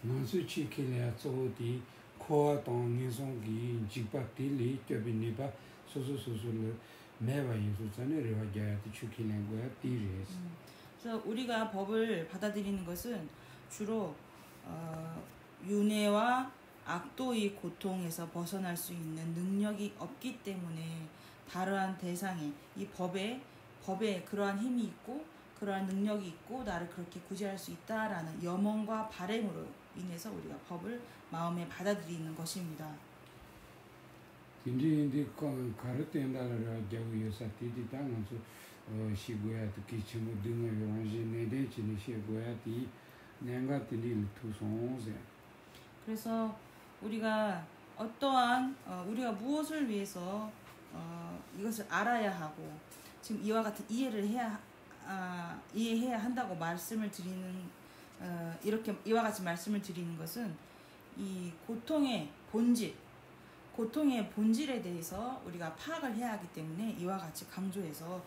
나수 치키레야 소디 코아 동니송기 직박딜리 껴비니바 소소소소를 매와 예수전에 레와게야티 치키는 거야 디레스. 그래서 우리가 법을 받아들이는 것은 주로 윤회와 악도의 고통에서 벗어날 수 있는 능력이 없기 때문에 다르한 대상에 이 법에 그러한 힘이 있고 그러한 능력이 있고 나를 그렇게 구제할 수 있다라는 염원과 바람으로 인해서 우리가 법을 마음에 받아들이는 것입니다. 근데 가르텐다를 겨우여서 디디당한서 시고야 기침을 등을 용지 내대지는 시고야 디 내가 들릴 투송세. 그래서 우리가 어떠한 우리가 무엇을 위해서 이것을 알아야 하고 지금 이와 같은 이해해야 한다고 말씀을 드리는 이렇게 이와 같이 말씀을 드리는 것은 이 고통의 본질에 대해서 우리가 파악을 해야 하기 때문에 이와 같이 강조해서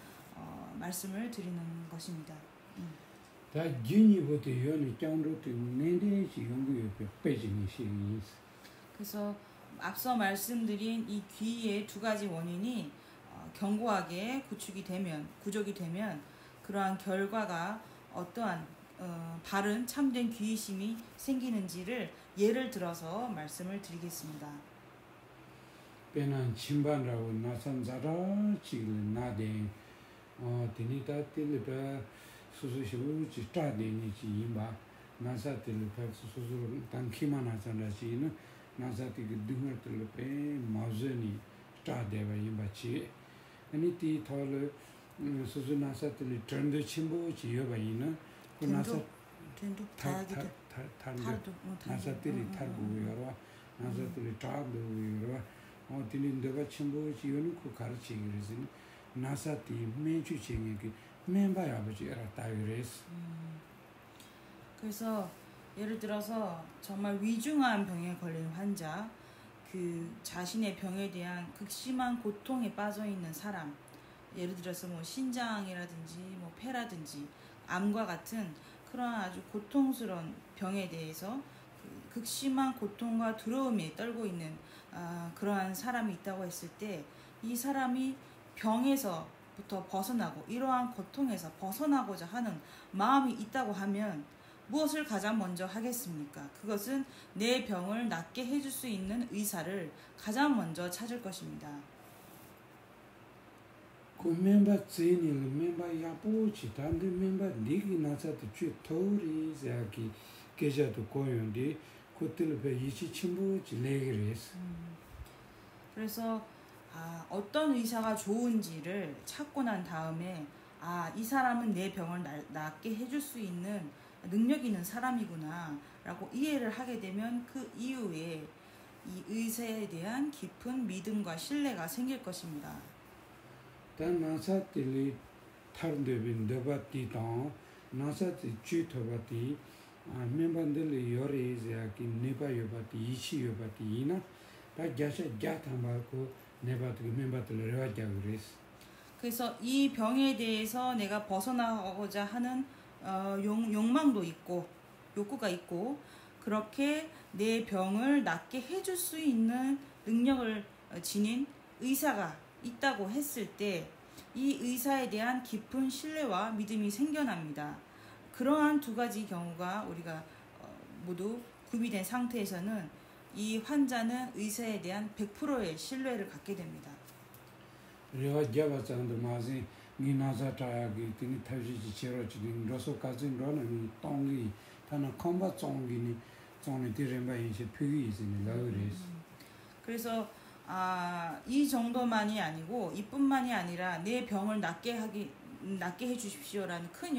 말씀을 드리는 것입니다. 다 진이부터 연이 장로도 내대지 연구에 빼지니 시기. 그래서 앞서 말씀드린 이 귀의 두 가지 원인이 견고하게 구족이 되면 그러한 결과가 어떠한 바른 참된 귀의심이 생기는지를 예를 들어서 말씀을 드리겠습니다. 배는 침반라고 나선자라 지금 나대 디니다 딜베 수수시부 지타데니지 임바 나사딜베 수수수 단키만 하잖아지는 나사티 등을 들베 마즈니 스타데바 임바치 아니티 톨 수수 나사틸 트렌드 침보 지여바이는 그 나사 된도 탈도 나사틸이 탈고 여러 나사틸이 탈고 여러 딜린데가 침보 지여는 그 가르치기를 나사티 매주쟁이기 멤버야 아버지 에라 다이레스. 그래서 예를 들어서 정말 위중한 병에 걸린 환자, 그 자신의 병에 대한 극심한 고통에 빠져 있는 사람, 예를 들어서 뭐 신장이라든지 뭐 폐라든지 암과 같은 그런 아주 고통스러운 병에 대해서 극심한 고통과 두려움에 떨고 있는 그러한 사람이 있다고 했을 때 이 사람이 병에서부터 벗어나고 이러한 고통에서 벗어나고자 하는 마음이 있다고 하면 무엇을 가장 먼저 하겠습니까? 그것은 내 병을 낫게 해줄 수 있는 의사를 가장 먼저 찾을 것입니다. 그 멤버 제니를 멤버 야보지 단데 멤버 니기 나사도 주 토리 자기 계좌도 고용디 그들 배 이치 침부지 내기레스. 그래서 어떤 의사가 좋은지를 찾고 난 다음에 이 사람은 내 병을 낫게 해줄 수 있는 능력 있는 사람이구나 라고 이해를 하게 되면 그 이후에 이 의사에 대한 깊은 믿음과 신뢰가 생길 것입니다. 단 나사들이 타르데빈 데바티당 나사티 쥐토바티 멤버들이 요리즈야기 네바요바티 이치요바티 이나 다 자샤 자탐바고 네바티 멤버들 레와자그레스. 그래서 이 병에 대해서 내가 벗어나고자 하는 욕망도 있고 욕구가 있고 그렇게 내 병을 낫게 해줄 수 있는 능력을 지닌 의사가 있다고 했을 때 이 의사에 대한 깊은 신뢰와 믿음이 생겨납니다. 그러한 두 가지 경우가 우리가 모두 구비된 상태에서는 이 환자는 의사에 대한 100%의 신뢰를 갖게 됩니다. 레와자바장도 마지 미나자타야기 티니 타지지 체로지니 로소까진로는 똥이 타나 컴바 종기니 종이 디렘바인시 피기이즈니 라그레스. 그래서 이 정도만이 아니고 이뿐만이 아니라 내 병을 낫게 해주십시오라는 큰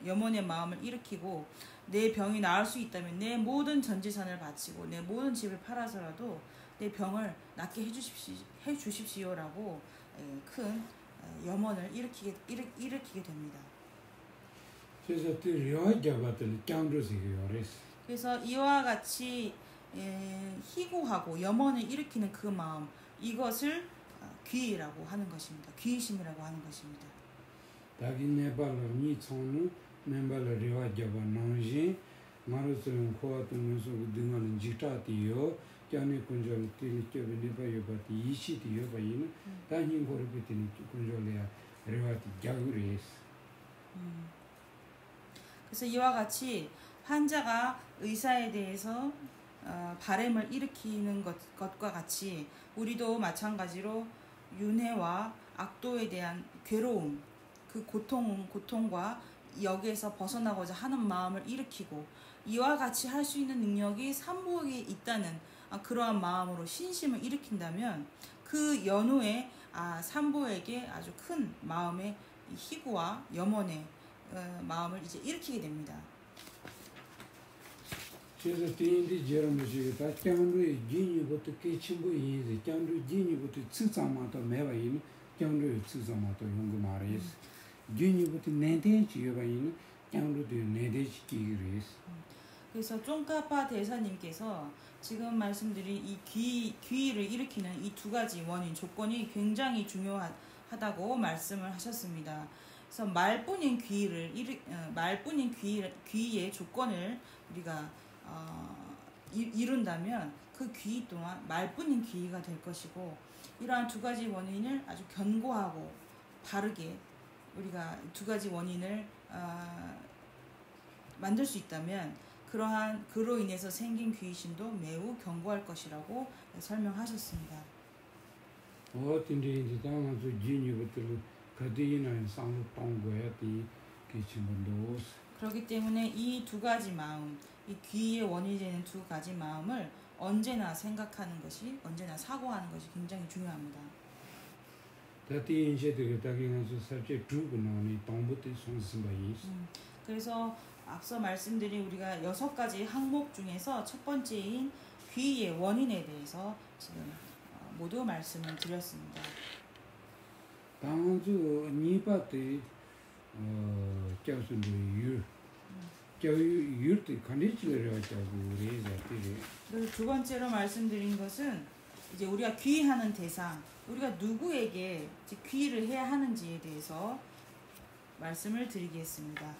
염원의 마음을 일으키고 내 병이 나을 수 있다면 내 모든 전 재산을 바치고 내 모든 집을 팔아서라도 내 병을 낫게 해주십시오라고 큰 염원을 일으키게 됩니다. 그래서 이와 같이 희고하고 염원을 일으키는 그 마음, 이것을 귀라고 하는 것입니다. 귀심이라고 하는 것입니다. 그래서 이와 같이 환자가 의사에 대해서 바램을 일으키는 것과 같이 우리도 마찬가지로 윤회와 악도에 대한 괴로움, 그 고통과 여기에서 벗어나고자 하는 마음을 일으키고 이와 같이 할 수 있는 능력이 삼보에게 있다는 그러한 마음으로 신심을 일으킨다면 그 연후에 삼보에게 아주 큰 마음의 희구와 염원의 마음을 이제 일으키게 됩니다. 그래서 뒤인데 제로무지가 짱루의 진이부터 깨친부인지 짱루 진이부터 측장마도 매바인 짱루의 측장마도 연구 말이스 진이부터 내대지여바인 짱루도 내대지 기그레스. 그래서 쫑카파 대사님께서 지금 말씀드린 이 귀를 일으키는 이 두 가지 원인 조건이 굉장히 중요하다고 말씀을 하셨습니다. 그래서 말뿐인 귀의 조건을 우리가 이룬다면 그 귀 또한 말뿐인 귀가 될 것이고 이러한 두 가지 원인을 아주 견고하고 바르게 우리가 두 가지 원인을 만들 수 있다면 그로 인해서 생긴 귀신도 매우 견고할 것이라고 설명하셨습니다. 그렇기 때문에 이 두 가지 마음, 이 귀의 원인이 되는 두 가지 마음을 언제나 생각하는 것이, 언제나 사고하는 것이 굉장히 중요합니다. 그래서 앞서 말씀드린 우리가 6가지 항목 중에서 첫 번째인 귀의 원인에 대해서 지금 모두 말씀을 드렸습니다. 그리고 두 번째로 말씀드린 것은 이제 우리가 귀의하는 대상, 우리가 누구에게 귀의를 해야 하는지에 대해서 말씀을 드리겠습니다.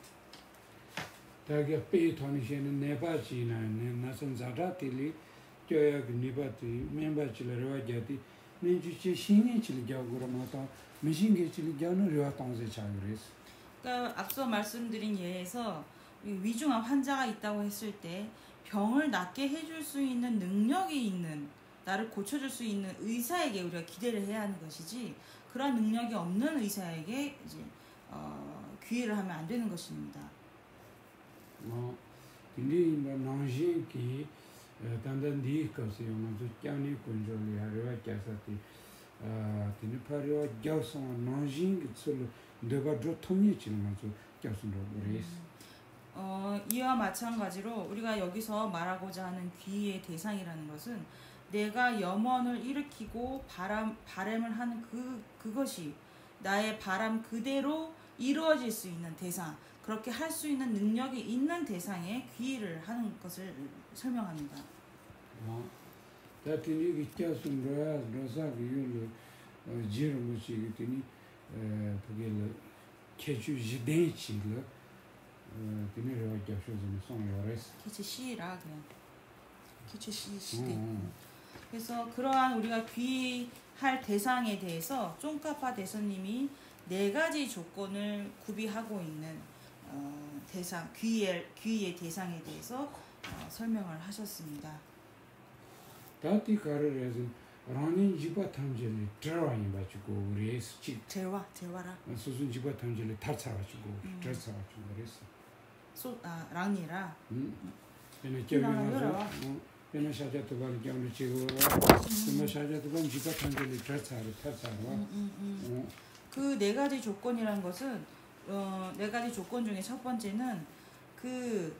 그러니까 앞서 말씀드린 예에서 위중한 환자가 있다고 했을 때 병을 낫게 해줄 수 있는 능력이 있는, 나를 고쳐줄 수 있는 의사에게 우리가 기대를 해야 하는 것이지 그런 능력이 없는 의사에게 이제 귀의를 하면 안 되는 것입니다. 이와 마찬가지로 우리가 여기서 말하고자 하는 귀의 대상이라는 것은 내가 염원을 일으키고 바람을 하는 그것이 나의 바람 그대로 이루어질 수 있는 대상, 그렇게 할 수 있는 능력이 있는 대상에 귀의를 하는 것을 설명합니다. 다티니 기च्या스므로야 로사기 율 지르무시 기니 그게 케주지데치를 그네로 잡쇼즈는 송요레스 기치시라 그냥 기치시시데. 그래서 그러한 우리가 귀의할 대상에 대해서 쫑카파 대선님이 4가지 조건을 구비하고 있는 대상, 귀의의 대상에 대해서 설명을 하셨습니다. 다티 가르레즈 라닌 지바 탐젤리 드라와니 바치고 우리에스 치 제와라 수순 지바 탐젤리 타차가지고 드라차가지고 그랬어. 랑니라. 얘네 제비나서 얘네 샤자도 발 경로 치고 정말 샤자도 반 지바 탐젤리 드라차로 타차로. 그 4가지 조건이란 것은 4가지 조건 중에 첫 번째는 그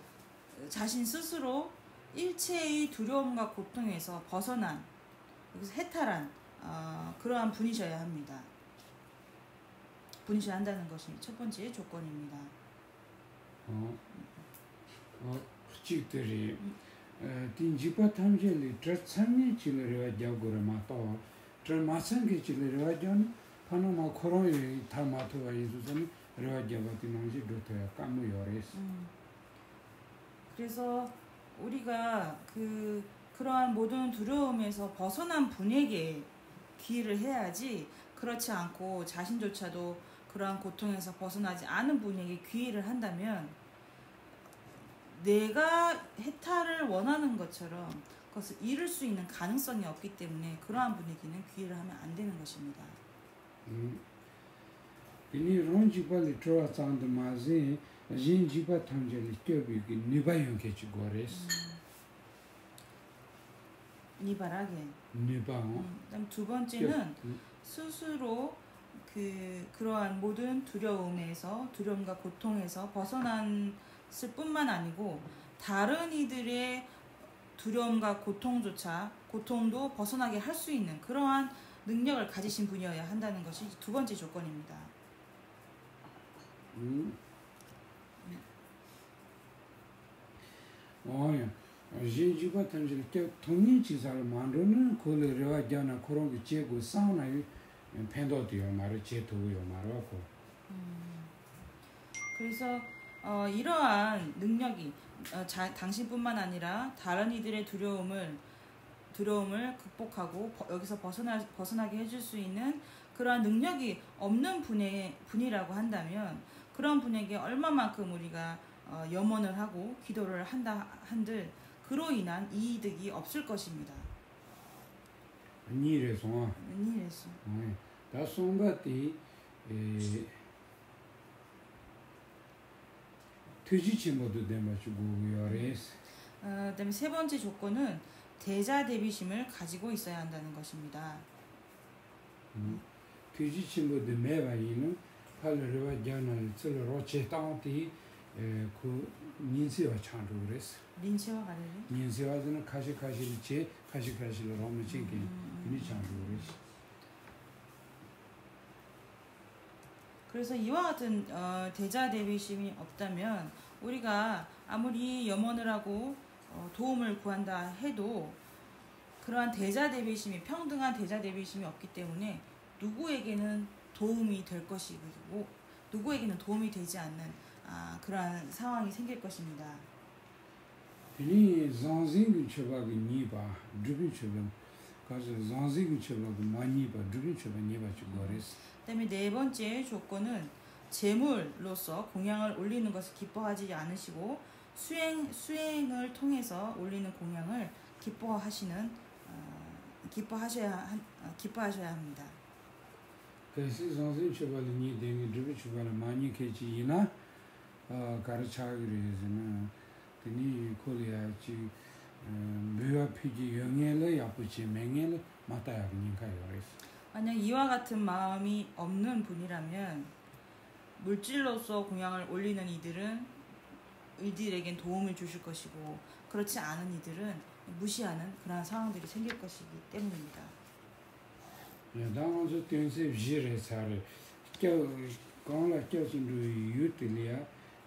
자신 스스로 일체의 두려움과 고통에서 벗어난, 여기서 해탈한 그러한 분이셔야 합니다. 분이셔야 한다는 것이 첫 번째 조건입니다. 찌들이 딘지바 탐젤리 드라차니 치르려 자고라마토 드라마상게 치르려 전 파나마 코로이 타마토가 이수선 레와자바티노지 도토야 까무요레스. 그래서 우리가 그러한 모든 두려움에서 벗어난 분에게 귀의를 해야지, 그렇지 않고 자신조차도 그러한 고통에서 벗어나지 않은 분에게 귀의를 한다면 내가 해탈을 원하는 것처럼 그것을 이룰 수 있는 가능성이 없기 때문에 그러한 분에게는 귀의를 하면 안 되는 것입니다. 이니 론지발리 트로아산드 마지 진지바 탐젤리 껴비기 니바용케치 고레스. 니바라게. 그다음 두 번째는 스스로 그러한 모든 두려움과 고통에서 벗어났을 뿐만 아니고 다른 이들의 두려움과 고통도 벗어나게 할 수 있는 그러한 능력을 가지신 분이어야 한다는 것이 두 번째 조건입니다. 진지바 탐젤리 껴 통일지사를 만드는 콜레레와 자나 코로기 제고 사우나에 팬도디요 말을 제도요 말하고. 그래서 이러한 능력이 당신뿐만 아니라 다른 이들의 두려움을 극복하고 여기서 벗어나게 해줄 수 있는 그러한 능력이 없는 분이라고 한다면 그런 분에게 얼마만큼 우리가 염원을 하고 기도를 한들 그로 인한 이득이 없을 것입니다. 니레소. 다 송바티 투지치 모두 데마주고 요레스. 그다음에 세 번째 조건은 대자 대비심을 가지고 있어야 한다는 것입니다. 투지치 모두 매바이는 팔레와 자나를 쓸로 제타한테 그 민세와 찬도 그랬어. 민세와 가르래? 민세와는 카시를 제 카시를 너무 제게 이 찬도 그랬어. 그래서 이와 같은 대자 대비심이 없다면 우리가 아무리 염원을 하고 도움을 구한다 해도 그러한 대자 대비심이 평등한 대자 대비심이 없기 때문에 누구에게는 도움이 될 것이고 누구에게는 도움이 되지 않는 그러한 상황이 생길 것입니다. 이 zanzing chobagi niba drubin chobam 가서 zanzing chobagi maniba drubin chobam niba ch고레스. 그다음에 네 번째 조건은 제물로서 공양을 올리는 것을 기뻐하지 않으시고 수행을 통해서 올리는 공양을 기뻐하셔야 합니다. 그래서 zanzing chobagi 니 댕이 drubin chobagi 많이 계지이나 가르쳐가기로 해서는 그니 콜이야지 묘와 피지 영예를 야부지 맹예를 맞다야 그니까요. 만약 이와 같은 마음이 없는 분이라면 물질로서 공양을 올리는 이들은 이들에겐 도움을 주실 것이고 그렇지 않은 이들은 무시하는 그러한 상황들이 생길 것이기 때문입니다. 당한서 땡세 지레 사레 겨 강라 껴진도 유틸이야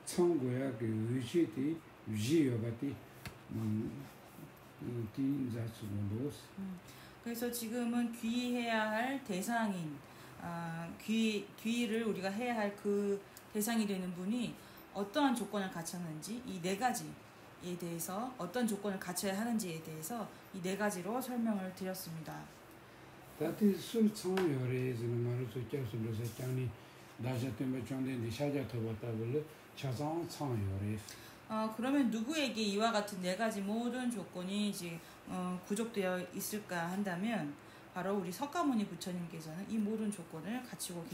청고야 그 의시디 지여바디 딘자스고도스 그래서 지금은 귀의해야 할 대상인 귀의를 우리가 해야 할 그 대상이 되는 분이 어떠한 조건을 갖췄는지 이 네 가지에 대해서 어떤 조건을 갖춰야 하는지에 대해서 이 네 가지로 설명을 드렸습니다. 다티 술 청요래즈는 말을 쫓겨서서 장니 다자템에 정된디 샤자토바타블 차상 청요래 그러면 누구에게 이와 같은 네 가지 모든 조건이 이제 구족되어 있을까 한다면 바로 우리 석가모니 부처님께서는 이 모든 조건을 갖추고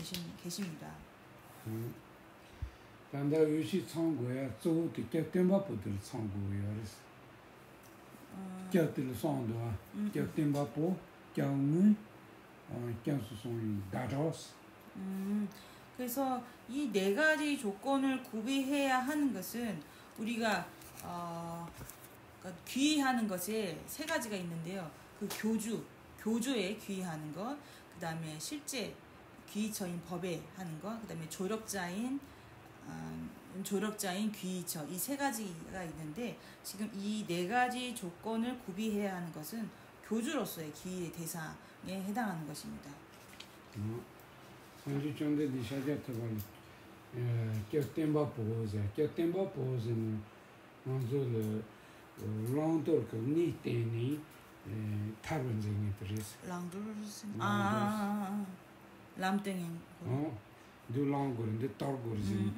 계십니다. 단다 의시 청고야 조디 격tem바포들 청고요레스 격들 송도아 격tem바포 경은 경수송이 다저스 그래서 이 네 가지 조건을 구비해야 하는 것은 우리가 그러니까 귀의하는 것에 세 가지가 있는데요. 그 교주에 귀의하는 것, 그 다음에 실제 귀의처인 법에 하는 것, 그 다음에 조력자인 귀의처 이 세 가지가 있는데 지금 이 네 가지 조건을 구비해야 하는 것은 교주로서의 귀의의 대상에 해당하는 것입니다. 상주정대 니샤자토발 격템바포즈는 먼저 랑돌 니 때니 타본쟁이 들으스 랑돌스 람땡인 두랑고인데 떨고르지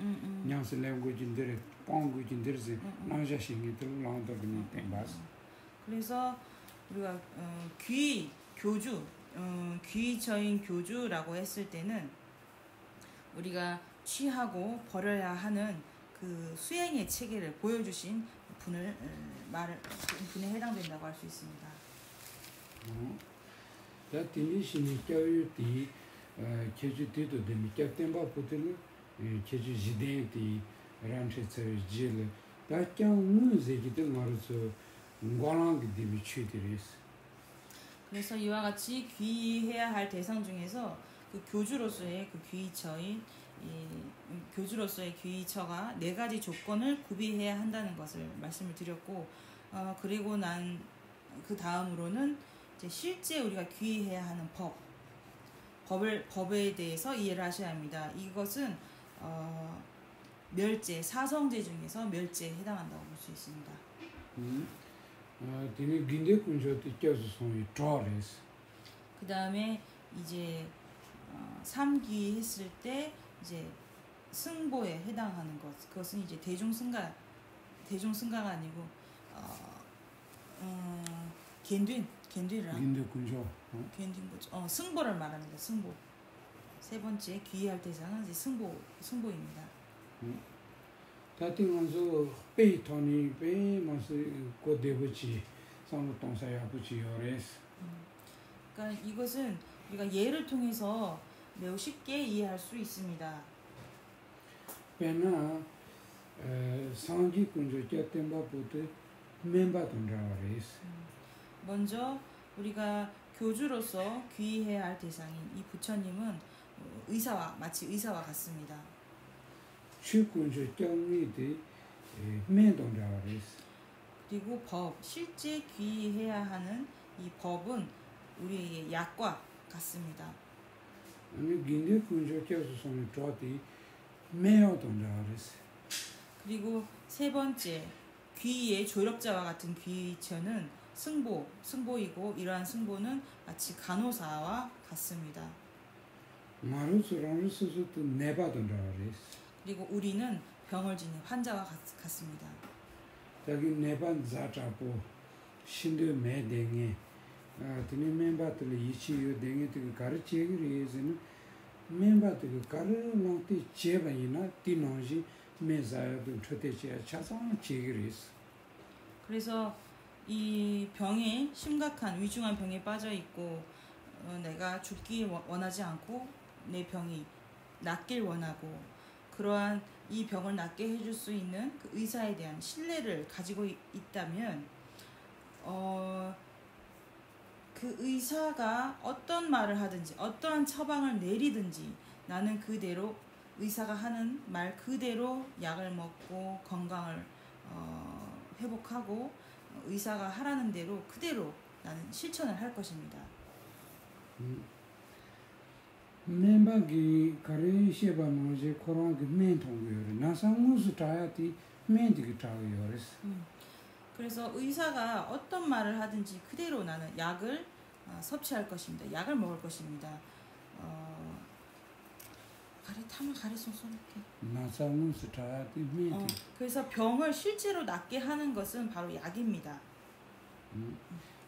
냥스 랭고진데 뻥고진데지 나자싱이 들 랑돌니 땡바스 그래서 우리가 귀의처인 교주라고 했을 때는 우리가 취하고 버려야 하는 그 수행의 체계를 보여주신 분에 해당된다고 할 수 있습니다. 다티니시니 교육이 계주티도 되미 격템바포들 계주지데티 란체처 질 다경무제기도 말해서 응과랑기 되미 취들이스 그래서 이와 같이 귀의해야 할 대상 중에서 그 교주로서의 그 귀의처인 교주로서의 귀의처가 네 가지 조건을 구비해야 한다는 것을 말씀을 드렸고 그리고 난 그 다음으로는 이제 실제 우리가 귀의해야 하는 법에 대해서 이해를 하셔야 합니다. 이것은 멸제 사성제 중에서 멸제에 해당한다고 볼 수 있습니다. 디니 긴데 군저티 껴서송이 드라레스 그 다음에 이제 삼기 했을 때 이제 승보에 해당하는 것 그것은 이제 대중승가가 아니고 겐dwi랑 긴데 군저 겐dwi인 거죠. 승보를 말합니다. 승보 세 번째 귀의할 대상은 이제 승보입니다. 다팅한서 베이토니 베이마스 고데부치 상무동사야부치 요레스 그러니까 이것은 우리가 예를 통해서 매우 쉽게 이해할 수 있습니다. 베나 상기 군저 격템바포트 멤바돈라레스 먼저 우리가 교주로서 귀의해야 할 대상인 이 부처님은 마치 의사와 같습니다. 취군저 격리데 멘돈라레스 그리고 실제 귀의해야 하는 이 법은 우리의 약과 같습니다. 아니 긴데 군저 껴서송이 드라디 메어돈라레스 그리고 세 번째 귀의의 조력자와 같은 귀의처는 승보이고 이러한 승보는 마치 간호사와 같습니다. 마루스랑스스도 네바돈라레스 그리고 우리는 병을 지닌 환자와 같습니다. 자기 네반 자자고 신도 매댕에 드니 멤버들 이치유 댕에 그 가르치기를 멤버들 가르랑티 제바이나 디노지 메자야도 초대지야 차상 지기를 그래서 이 병에 심각한 위중한 병에 빠져 있고 내가 죽기 원하지 않고 내 병이 낫길 원하고 그러한 이 병을 낫게 해줄 수 있는 그 의사에 대한 신뢰를 가지고 있다면 그 의사가 어떤 말을 하든지 어떠한 처방을 내리든지 나는 그대로 의사가 하는 말 그대로 약을 먹고 건강을 회복하고 의사가 하라는 대로 그대로 나는 실천을 할 것입니다. 멤버기 가리 셰바 뭐지 코로나기 멘통이요. 나상무스 타야티 멘디기 타요레스. 그래서 의사가 어떤 말을 하든지 그대로 나는 약을 섭취할 것입니다. 약을 먹을 것입니다. 가리 타면 가리 쏘쏘게. 나상무스 타야티 멘디. 그래서 병을 실제로 낫게 하는 것은 바로 약입니다.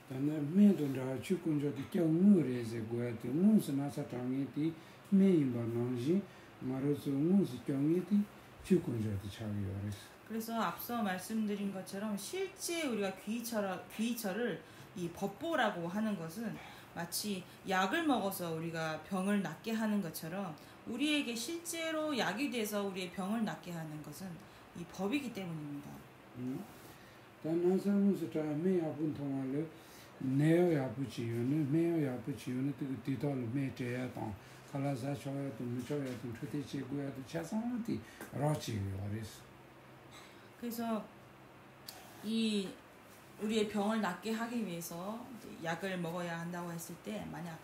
나는 멘돈다 추군저디 경무레제 고야티 무스 나사탕이티 메인바나지 마르스 무스 경이티 추군저디 차기요레스. 그래서 앞서 말씀드린 것처럼 실제 우리가 귀처를 이 법보라고 하는 것은 마치 약을 먹어서 우리가 병을 낫게 하는 것처럼 우리에게 실제로 약이 돼서 우리의 병을 낫게 하는 것은 이 법이기 때문입니다. 나사무스 타 메야분 통할레 네요 야부지요네 메요 야부지요네 그 디톨 메테야당 칼라사 초야도 무초야도 트티치고야도 차상티 라치요레스. 그래서 이 우리의 병을 낫게 하기 위해서 약을 먹어야 한다고 했을 때 만약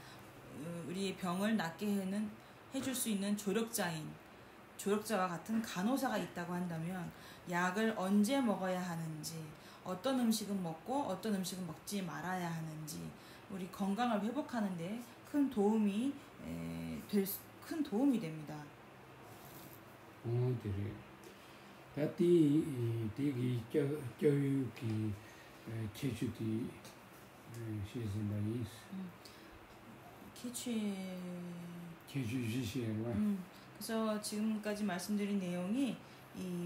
우리의 병을 낫게 해줄 수 있는 조력자와 같은 간호사가 있다고 한다면 약을 언제 먹어야 하는지 어떤 음식은 먹고 어떤 음식은 먹지 말아야 하는지 우리 건강을 회복하는 데 큰 도움이 됩니다. 그래. 다티 되게 교육이 체주디 시즌이 체주지시에와. 그래서 지금까지 말씀드린 내용이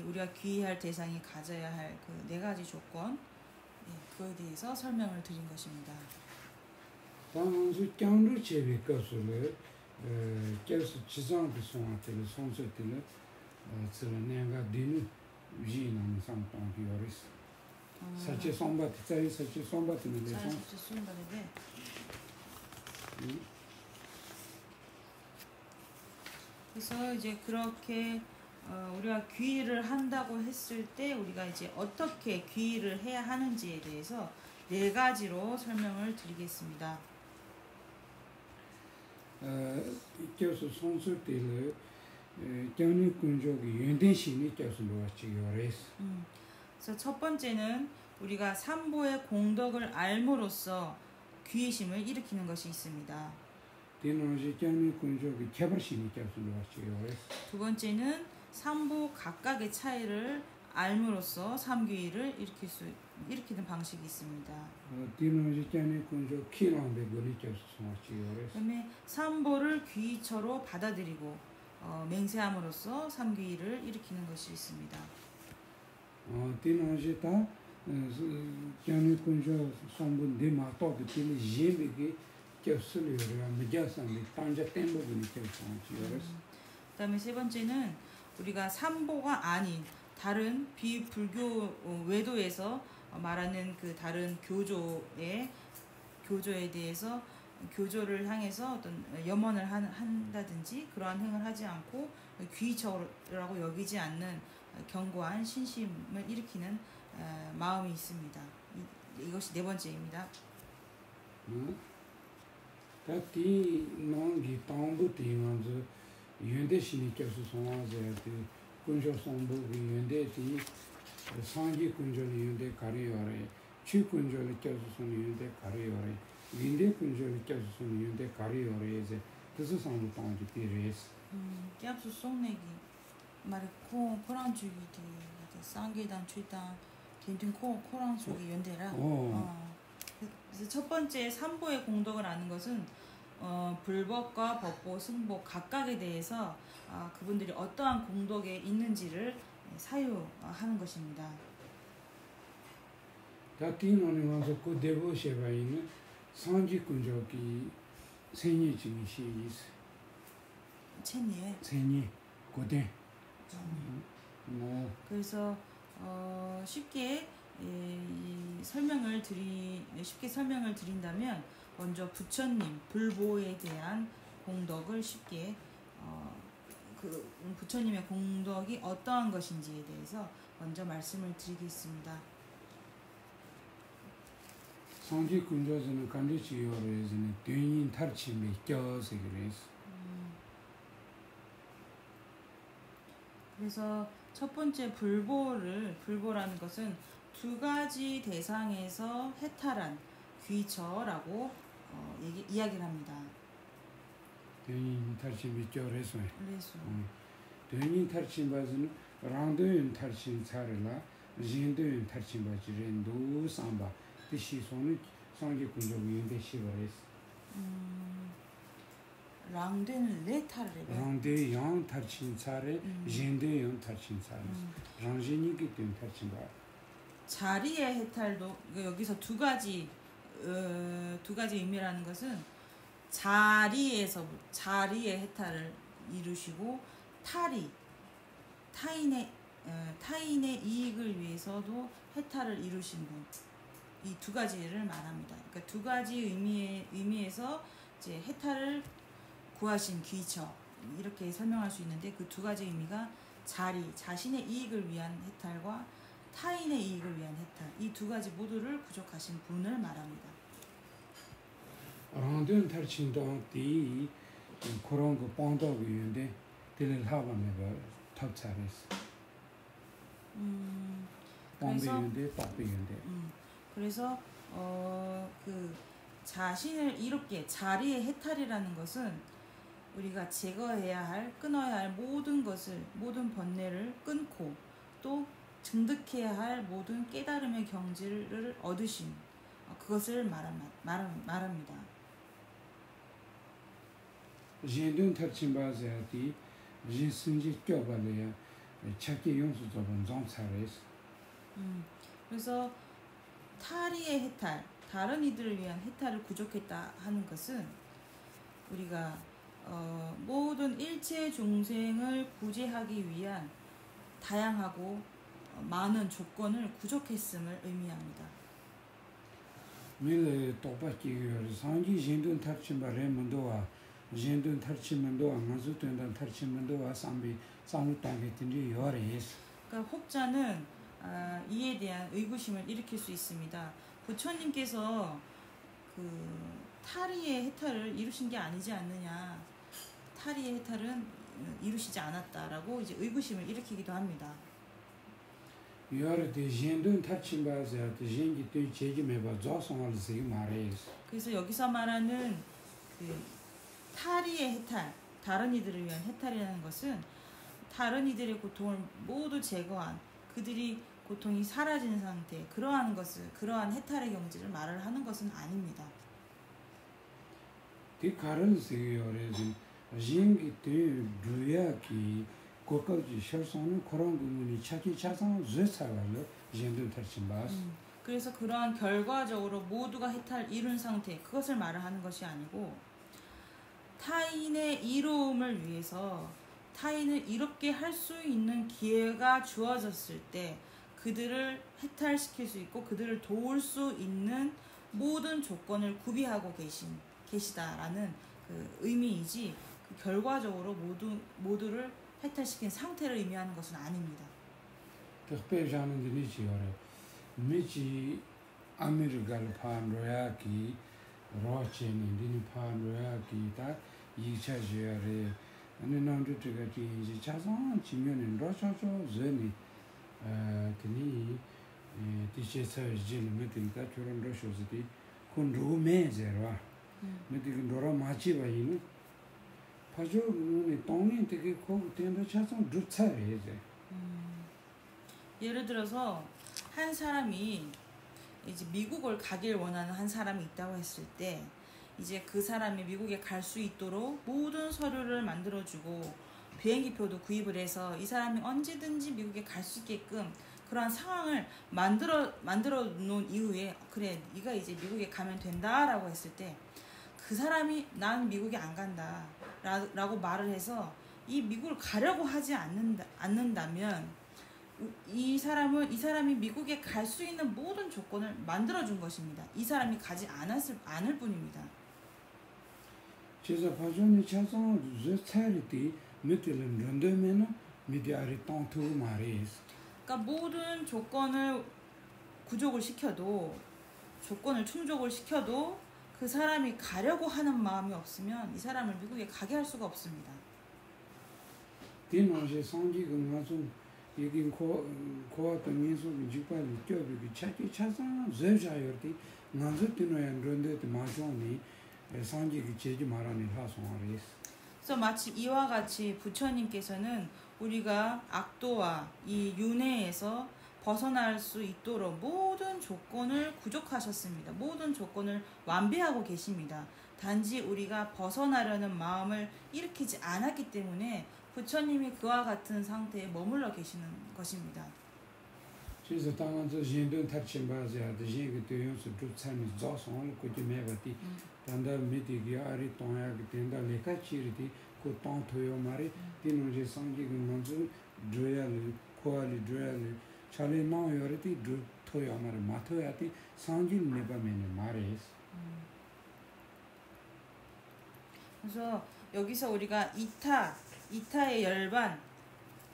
우리가 귀의할 대상이 가져야 할 그 4가지 조건 그거에 대해서 설명을 드린 것입니다. 당수 경로 제비가서를 계속 지상비 송한테를 송서들을 내가 되는 위는 상황이었어. 사실 손바트 자리 사실 손바트는 내가 그래서 이제 그렇게 우리가 귀의를 한다고 했을 때 우리가 이제 어떻게 귀의를 해야 하는지에 대해서 4가지로 설명을 드리겠습니다. 계속 송서들을 경리 군족이 연대신이 계속 놓았지요레스. 그래서 첫 번째는 우리가 삼보의 공덕을 알므로써 귀의심을 일으키는 것이 있습니다. 뒤는 경리 군족이 개발신이 계속 놓았지요레스. 두 번째는 삼보 각각의 차이를 알므로써 삼귀의를 일으키는 방식이 있습니다. 뒤는 경리 군족 키랑배군이 계속 놓았지요레스. 그다음에 삼보를 귀의처로 받아들이고 맹세함으로써 삼귀의를 일으키는 것이 있습니다. 뒤는 다 경리 군족 성분들 마토도 뒤는 예비기 계속을요. 미자산이 단자 템부분이 계속 놓았지요레스. 그다음에 세 번째는 우리가 삼보가 아닌 다른 비불교 외도에서 말하는 그 다른 교조에 대해서 교조를 향해서 어떤 염원을 한다든지 그러한 행을 하지 않고 귀의처라고 여기지 않는 견고한 신심을 일으키는 마음이 있습니다. 이것이 4번째입니다. 다티 농기 땅부 뒤만서 연대신이 계속 송화제의 군조 송부기 연대티 상기 군조의 연대 가리요래 취 군조의 계속 송 연대 가리요래 인대 군조의 계속 송 연대 가리요래 이제 그래서 상부 땅지 비례스. 깨압수 송내기 말이 코랑 주기디 상계단 취당 겐팅 코랑 주기 연대라. 그래서 첫 번째 삼보의 공덕을 아는 것은 불법과 법보, 승보 각각에 대해서 그분들이 어떠한 공덕에 있는지를 사유하는 것입니다. 다티노니 와서 그 대보셰바이는 상지군족이 생리증이 시있어. 체니에 생리 고대. 뭐 그래서 쉽게 쉽게 설명을 드린다면 먼저 부처님 불보에 대한 공덕을 쉽게 그 부처님의 공덕이 어떠한 것인지에 대해서 먼저 말씀을 드리겠습니다. 상지 군조는 간지치 요래는 뒤인 탈침이 껴서 그래서 그래서 첫 번째 불보라는 것은 두 가지 대상에서 해탈한 귀처라고 이야기를 합니다. 뒤인 탈침이 껴서 그래서 뒤인 탈침 바즈는 랑도인 탈침 차르라 진도인 탈침 바지는 도 삼바 뜻이소는 상지 군조인데 시버레스 랑드는 레타르레 랑데 양 탈침 차레 진데 양 탈침 차레 랑진이기 된 탈침 바 자리의 해탈도 여기서 두 가지 의미라는 것은 자리의 해탈을 이루시고 타인의 이익을 위해서도 해탈을 이루신 분, 이 두 가지를 말합니다. 그러니까 두 가지 의미에서 이제 해탈을 구하신 귀처 이렇게 설명할 수 있는데 그 두 가지 의미가 자신의 이익을 위한 해탈과 타인의 이익을 위한 해탈, 이 두 가지 모두를 부족하신 분을 말합니다. 랑도인 탈침도 디 그런 거幫到 있는데 딜을 하면은 탑차레스 그래서 그 자신을 이롭게 자리의 해탈이라는 것은 우리가 끊어야 할 모든 번뇌를 끊고 또 증득해야 할 모든 깨달음의 경지를 얻으신 그것을 말합니다. 진도인 탈침 바즈야디 진승지 껴발이야 찾기 용수 접은 정차레스 그래서 타리의 해탈, 다른 이들을 위한 해탈을 부족했다 하는 것은 우리가 모든 일체 종생을 구제하기 위한 다양하고 많은 조건을 부족했음을 의미합니다. 밀레 똑바끼 상기 진도인 탈침 바레문도와 진도인 탈침문도와 만수 된다 탈침문도와 삼루 땅게든지 요레스 그러니까 혹자는 이에 대한 의구심을 일으킬 수 있습니다. 부처님께서 그 타리의 해탈을 이루신 게 아니지 않느냐, 타리의 해탈은 이루시지 않았다라고 이제 의구심을 일으키기도 합니다. 그래서 여기서 말하는 그 타리의 해탈, 다른 이들을 위한 해탈이라는 것은 다른 이들의 고통을 모두 제거한 그들이 고통이 사라진 상태, 그러한 해탈의 경지를 말을 하는 것은 아닙니다. 그 가른 세요레진 진기 때 루야기 고까지 셔서는 그런 부분이 차기 차상 제사가요 진도 탈침 바스 그래서 그러한 결과적으로 모두가 해탈 이룬 상태, 그것을 말을 하는 것이 아니고 타인의 이로움을 위해서 타인을 이롭게 할 수 있는 기회가 주어졌을 때 그들을 해탈시킬 수 있고 그들을 도울 수 있는 모든 조건을 구비하고 계시다라는 그 의미이지 그 결과적으로 모두를 해탈시킨 상태를 의미하는 것은 아닙니다. 특별히 하는 일이 지어래. 미치 아메리카를 판로야기 로체는 디니 판로야기 다 이차지어래. 아니 남도 저기 이제 자산 지면은 로차죠 전이 그니 디체서 지는 메디가 저런 로쇼즈디 kun rume zerwa meti ndora machi ba yin 파조 네 동네 되게 고 된다 차서 루차래제 예를 들어서 한 사람이 이제 미국을 가길 원하는 한 사람이 있다고 했을 때 이제 그 사람이 미국에 갈 수 있도록 모든 서류를 만들어주고 비행기표도 구입을 해서 이 사람이 언제든지 미국에 갈 수 있게끔 그러한 상황을 만들어 놓은 이후에 그래 네가 이제 미국에 가면 된다라고 했을 때 그 사람이 난 미국에 안 간다 라고 말을 해서 이 미국을 가려고 하지 않는다면 이 사람이 미국에 갈 수 있는 모든 조건을 만들어준 것입니다. 이 사람이 가지 않을 뿐입니다. 제가 파존이 차상 르차리티 메틀은 런던에는 미디아리 똥투 마리스. 그러니까 모든 조건을 구족을 시켜도 조건을 충족을 시켜도 그 사람이 가려고 하는 마음이 없으면 이 사람을 미국에 가게 할 수가 없습니다. 디노제 성지가 무슨 여긴 코아도 민속 집안이 껴비기 차기 차상 제자여디 나저 디노야 런던에 마존이 상지기 제지 말하니 하송하리스. 그래서 마치 이와 같이 부처님께서는 우리가 악도와 이 윤회에서 벗어날 수 있도록 모든 조건을 구족하셨습니다. 모든 조건을 완비하고 계십니다. 단지 우리가 벗어나려는 마음을 일으키지 않았기 때문에 부처님이 그와 같은 상태에 머물러 계시는 것입니다. 그래서 당한저 진도 탈침바지야 대신에 되어서 쫓아니 자성을 고지매바티 단다 미디기 아리 동야기 된다 레카치리디 그 동토요 말이 디노제 상지가 먼저 조야리 코알이 조야리 차례 나요리디 토요 말이 마토야티 상지 네바메네 말이스. 그래서 여기서 우리가 이타의 열반,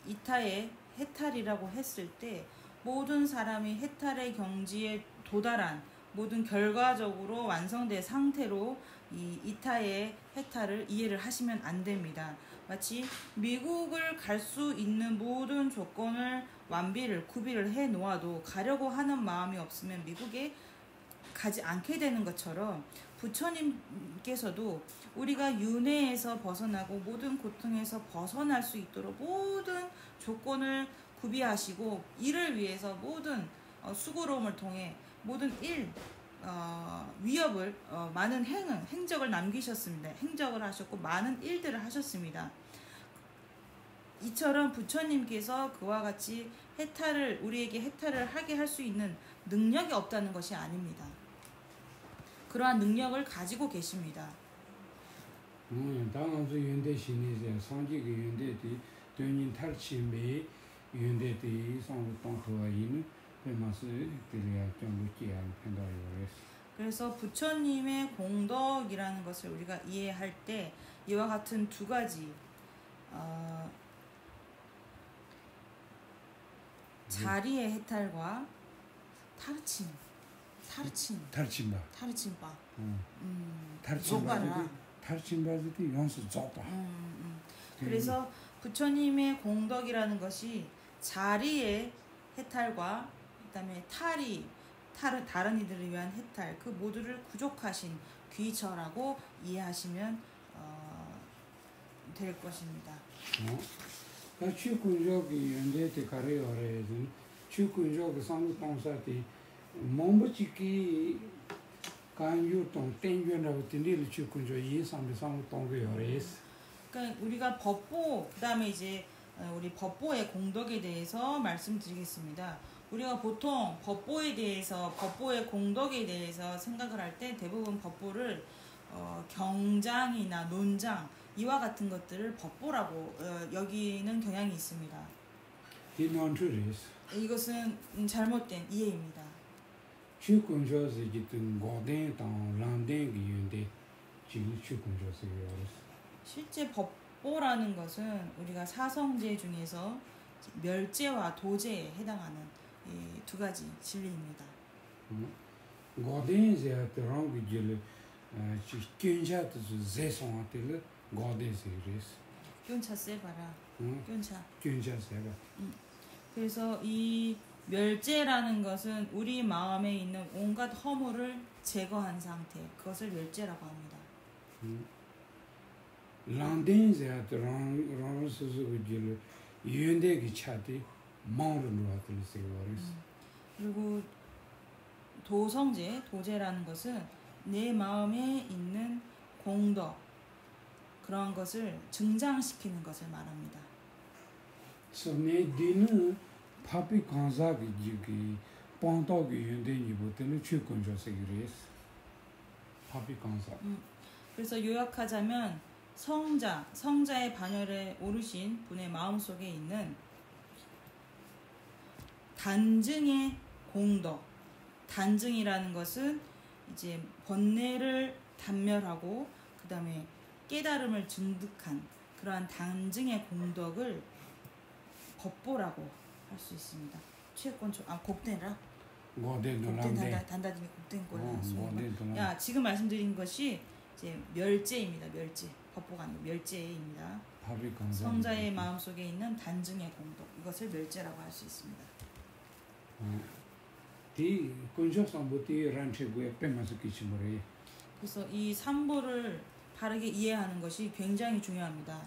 이타의 해탈이라고 했을 때 모든 사람이 해탈의 경지에 도달한 모든 결과적으로 완성된 상태로 이 이타의 해탈을 이해를 하시면 안 됩니다. 마치 미국을 갈 수 있는 모든 조건을 완비를 구비를 해 놓아도 가려고 하는 마음이 없으면 미국에 가지 않게 되는 것처럼 부처님께서도 우리가 윤회에서 벗어나고 모든 고통에서 벗어날 수 있도록 모든 조건을 구비하시고 이를 위해서 모든 수고로움을 통해 모든 위협을 많은 행적을 남기셨습니다. 행적을 하셨고 많은 일들을 하셨습니다. 이처럼 부처님께서 그와 같이 우리에게 해탈을 하게 할 수 있는 능력이 없다는 것이 아닙니다. 그러한 능력을 가지고 계십니다. 당한저 윤대 신이제 상지가 윤대디 돈인 탈침에 윤대디 상부 동토와 이는 그마스 들이야 좀 묻기야 한다요. 그래서 부처님의 공덕이라는 것을 우리가 이해할 때 이와 같은 두 가지 자리의 해탈과 타르침바. 탈침바도 연수 좋다. 그래서 부처님의 공덕이라는 것이 자리의 해탈과 그다음에 다른 이들을 위한 해탈 그 모두를 구족하신 귀처라고 이해하시면 될 것입니다. 추군족이 연대때 가려요래는 추군족 상동사티 몸부치기 간유동 땡견하고 딘딜 추군족 이상의 상동거요래스. 그러니까 우리가 법보 그다음에 이제 우리 법보의 공덕에 대해서 말씀드리겠습니다. 우리가 보통 법보의 공덕에 대해서 생각을 할 때 대부분 법보를 경장이나 논장 이와 같은 것들을 법보라고 여기는 경향이 있습니다. 이것은 실못된 이해입니다. 실제 법보라는 것은 우리가 사성제 중에서 멸제와 도제에 해당하는 이 두 가지 진리입니다. 그래서 이 멸제라는 것은 우리 마음에 있는 온갖 허물을 제거한 상태, 그것을 멸제라고 합니다. 그리고 도제라는 것은 내 마음에 있는 공덕, 그런 것을 증장시키는 것을 말합니다. 서네디는 파피 간사기 지기 ponto기 윤대니 보테는 최근조세기레스. 파피 간사. 그래서 요약하자면 성자의 반열에 오르신 분의 마음속에 있는 단증의 공덕. 단증이라는 것은 이제 번뇌를 단멸하고 그 다음에 깨달음을 증득한 그러한 단증의 공덕을 법보라고 할 수 있습니다. 최권초 곡대라. 단다님이 곡된 거라. 야 지금 말씀드린 것이 이제 멸제입니다. 멸제. 법보가 아니고 멸제입니다. 성자의 마음 속에 있는 단증의 공덕 이것을 멸제라고 할 수 있습니다. 그래서 이 삼보를 바르게 이해하는 것이 굉장히 중요합니다.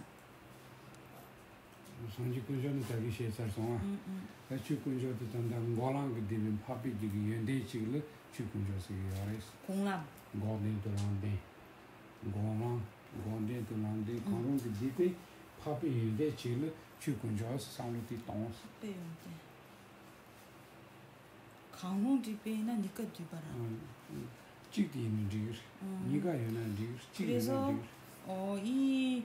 성지군조는 자기 시에서서 주군조도 단다 고랑게 되는 파비지기 연대치를 주군조서 요래스 공람 고네도란데 고란데 강론데 디테 파비 연대치를 주군조서 상루티 동스 배운데 강론 뒤배나 니까 뒤바라 찍디는 디르 니가 연한 디르 그래서 이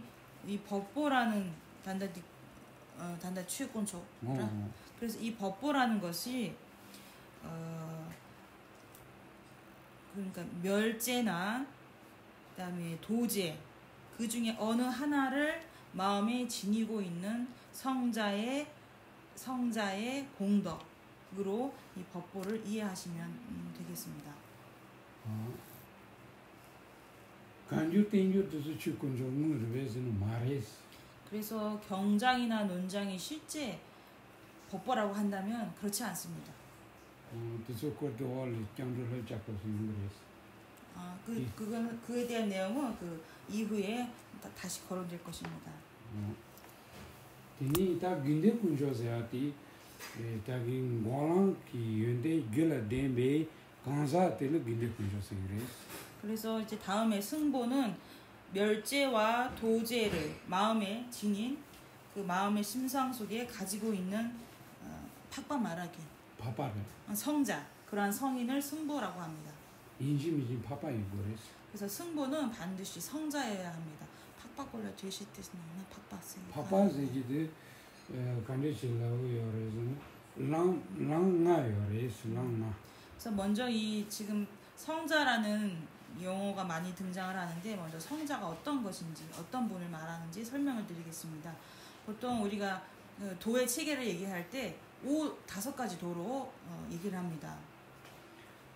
법보라는 단다 취권초. 그래서 이 법보라는 것이 그러니까 멸제나 그다음에 도제 그 중에 어느 하나를 마음에 지니고 있는 성자의 공덕으로 이 법보를 이해하시면 되겠습니다. 간주 땡주도 취권조 문을 왜서는 말했어. 그래서 경장이나 논장이 실제 법보라고 한다면 그렇지 않습니다. 그에 대한 내용은 그 이후에 다시 거론될 것입니다. 이니 다 근데 군조세야티 다긴 고랑기 연대 글라데베 간사텔 근데 군조세그레. 그래서 이제 다음에 승보는 멸제와 도제를 마음에 지닌 그 마음의 심상 속에 가지고 있는 팍바 말하기 성자 그러한 성인을 승보라고 합니다. 인심이지 파파이고레스. 그래서 승보는 반드시 성자여야 합니다. 팍바골라 되실 때는 팍바스. 파파스이지데 간데실라고 요래서는 랑나요레스 랑나. 그래서 먼저 이 지금 성자라는 용어가 많이 등장을 하는데 먼저 성자가 어떤 것인지 어떤 분을 말하는지 설명을 드리겠습니다. 보통 우리가 도의 체계를 얘기할 때 5가지 도로 얘기를 합니다.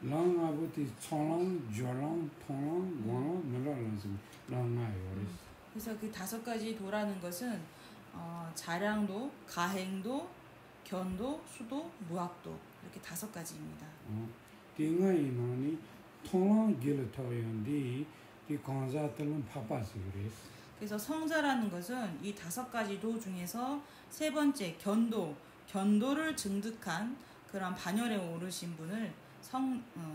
랑아부티 청랑, 저랑, 통랑, 광랑, 늘라랑스 랑나요레스. 그래서 그 5가지 도라는 것은 자량도, 가행도, 견도, 수도, 무학도 이렇게 5가지입니다. 띵아이나니 통랑 길을 타요인데 이 강자들은 파파스그레스. 그래서 성자라는 것은 이 5가지 도 중에서 3번째 견도를 증득한 그런 반열에 오르신 분을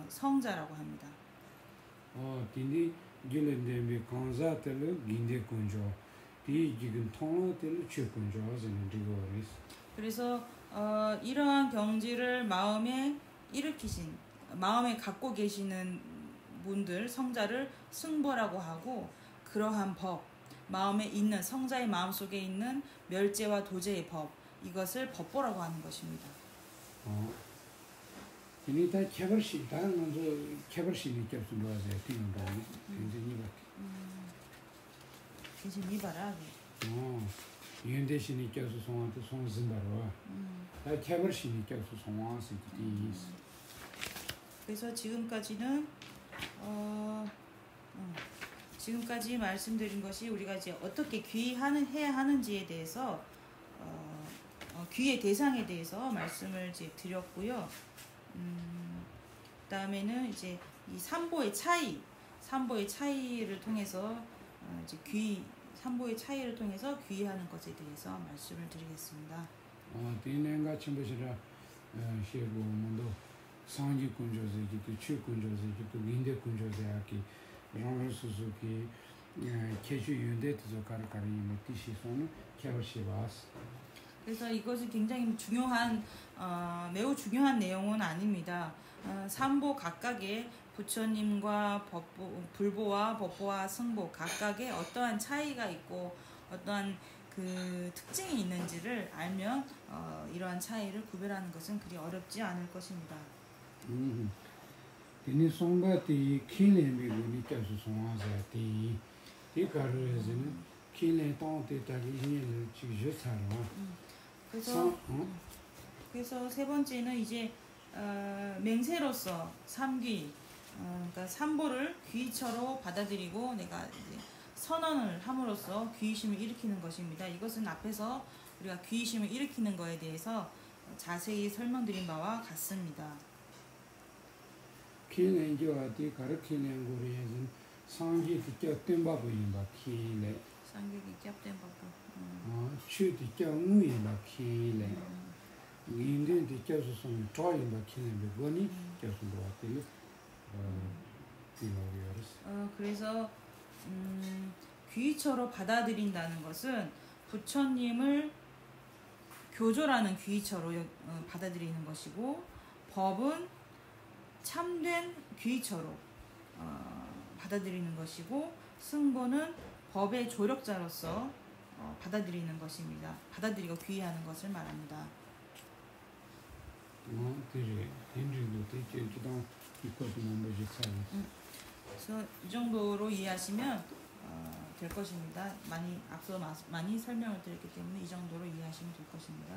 성자라고 합니다. 근데 길인데 강자들은 긴데 군조 이 지금 통랑들은 최군조 하는 디고레스. 그래서 이러한 경지를 마음에 일으키신 마음에 갖고 계시는 분들 성자를 승보라고 하고 그러한 법 마음에 있는 성자의 마음속에 있는 멸제와 도제의 법 이것을 법보라고 하는 것입니다. 이니 다 개벌시 다 먼저 개벌시니 겹수 놓아서 띵도 굉장히 봐라. 연대시니 겹수 송한테 송신바로 다 개벌시니 겹수 송한스 디. 그래서 지금까지는 지금까지 말씀드린 것이 우리가 이제 어떻게 해야 하는지에 대해서 귀의 대상에 대해서 말씀을 이제 드렸고요. 그다음에는 이제 이 삼보의 차이를 통해서 이제 삼보의 차이를 통해서 귀의하는 것에 대해서 말씀을 드리겠습니다. 디nen가 침보시라 시고 문도 상지 군조세기도 취 군조세기도 민대 군조세야기 랑수수기 개주 윤대도 가르가리 뜻이서는 개월시바스. 그래서 이것이 굉장히 중요한 매우 중요한 내용은 아닙니다. 삼보 각각의 부처님과 불보와 법보와 승보 각각의 어떠한 차이가 있고 어떠한 그 특징이 있는지를 알면 이러한 차이를 구별하는 것은 그리 어렵지 않을 것입니다. 이니 송바티 킬레미니 깨서 송아자티 이 가르에서는 킬레 땅테다기 이니를 지주사로 그래서 세 번째는 이제 맹세로서 삼귀, 그러니까 삼보를 귀처로 받아들이고 내가 이제 선언을 함으로써 귀의심을 일으키는 것입니다. 이것은 앞에서 우리가 귀의심을 일으키는 것에 대해서 자세히 설명드린 바와 같습니다. 킬레인지와티 가르키는 거리에서는 상기 뒤져 땜바보인바 킬레 상격이 짭된 바보. 추 뒤져 무인바 킬레 인간 뒤져서 좀 좋아인바 킬레 뭐니 저서 뭐하길래 그래서 귀처로 받아들인다는 것은 부처님을 교조라는 귀처로 받아들이는 것이고, 법은 참된 귀처로 받아들이는 것이고, 승보는 법의 조력자로서 받아들이는 것입니다. 받아들이고 귀의하는 것을 말합니다. 그래서 이 정도로 이해하시면 될 것입니다. 앞서 많이 설명을 드렸기 때문에 이 정도로 이해하시면 될 것입니다.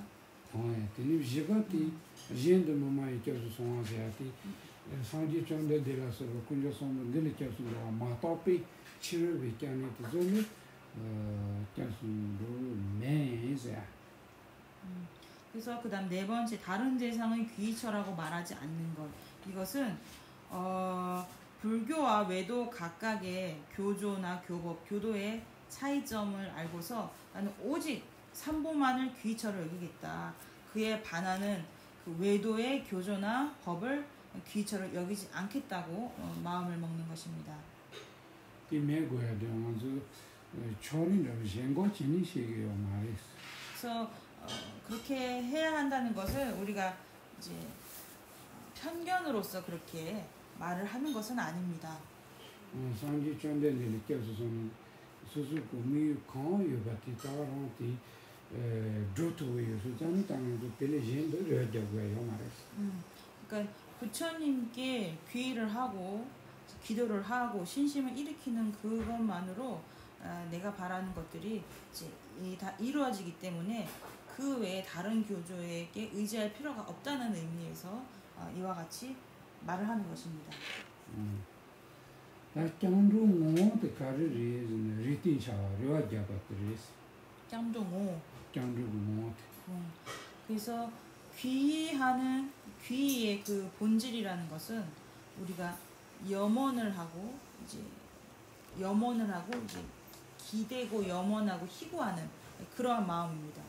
그래서 그다음 네 번째, 다른 대상의 귀의처라고 말하지 않는 것. 이것은 불교와 외도 각각의 교조나 교법, 교도의 차이점을 알고서 나는 오직 삼보만을 귀의처로 여기겠다. 그에 반하는 그 외도의 교조나 법을 귀의처로 여기지 않겠다고 마음을 먹는 것입니다. 그래서 그렇게 해야 한다는 것을 우리가 이제 편견으로서 그렇게 말을 하는 것은 아닙니다. 그러니까 부처님께 귀의를 하고 기도를 하고 신심을 일으키는 그것만으로 내가 바라는 것들이 이제 다 이루어지기 때문에 그 외에 다른 교조에게 의지할 필요가 없다는 의미에서 이와 같이 말을 하는 것입니다. 그래서 귀의의 그 본질이라는 것은 우리가 염원을 하고 이제 기대고 염원하고 희구하는 그러한 마음입니다.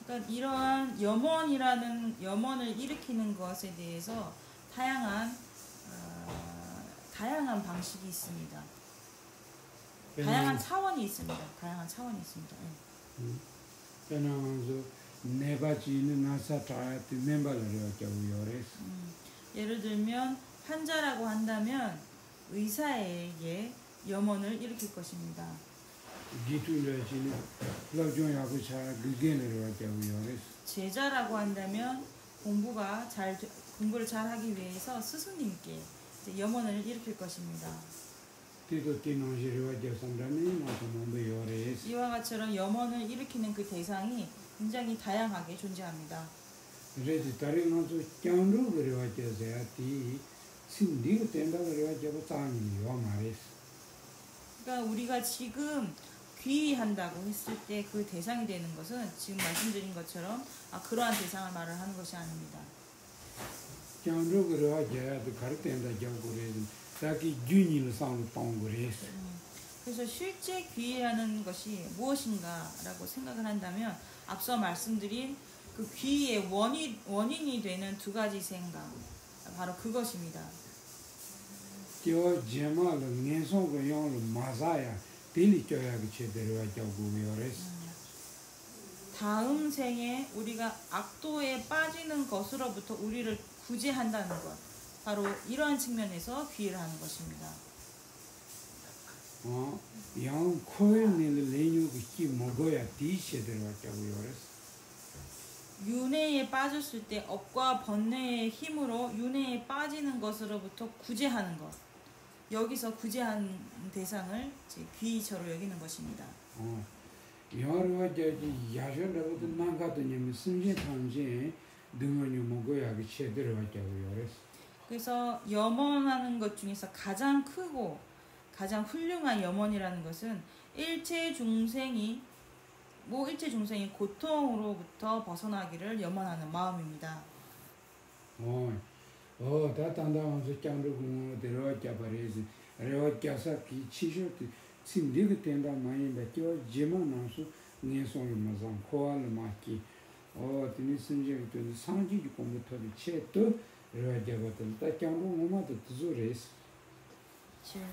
그러니까 이러한 염원을 일으키는 것에 대해서 다양한 방식이 있습니다. 다양한 차원이 있습니다. 예를 들면 환자라고 한다면 의사에게 염원을 일으킬 것입니다. 제자라고 한다면 공부를 잘 하기 위해서 스승님께 염원을 일으킬 것입니다. 이와 같이처럼 염원을 일으키는 그 대상이 굉장히 다양하게 존재합니다. 그러니까 우리가 지금 귀의한다고 했을 때 그 대상이 되는 것은 지금 말씀드린 것처럼 그러한 대상을 말을 하는 것이 아닙니다. 그래서 실제 귀의하는 것이 무엇인가라고 생각을 한다면 앞서 말씀드린 그 귀의의 원인이 되는 두 가지 생각, 바로 그것입니다. 다음 생에 우리가 악도에 빠지는 것으로부터 우리를 구제한다는 것, 바로 이러한 측면에서 귀의를 하는 것입니다. 양 코에는 레뉴기 먹어야 디시들 왔다고 요랬어. 윤회에 빠졌을 때 업과 번뇌의 힘으로 윤회에 빠지는 것으로부터 구제하는 것. 여기서 구제한 대상을 귀의처로 여기는 것입니다. 여러 가지 야전으로도 나가더니 승진 탐지 능원이 먹어야 그 제대로 왔다고 요랬어. 그래서 염원하는 것 중에서 가장 크고 가장 훌륭한 염원이라는 것은 일체 중생이 고통으로부터 벗어나기를 염원하는 마음입니다. 다 단단하면서 짱르고 들어왔자 버리지. 레와께서 기 치셔도 심리가 된다 많이 맺혀 제만나서 내송이 맞아 코알을 맞기. 드니 승진도 상지기 공부터도 채도 레와께거든. 다 짱르고 뭐도 드조레스.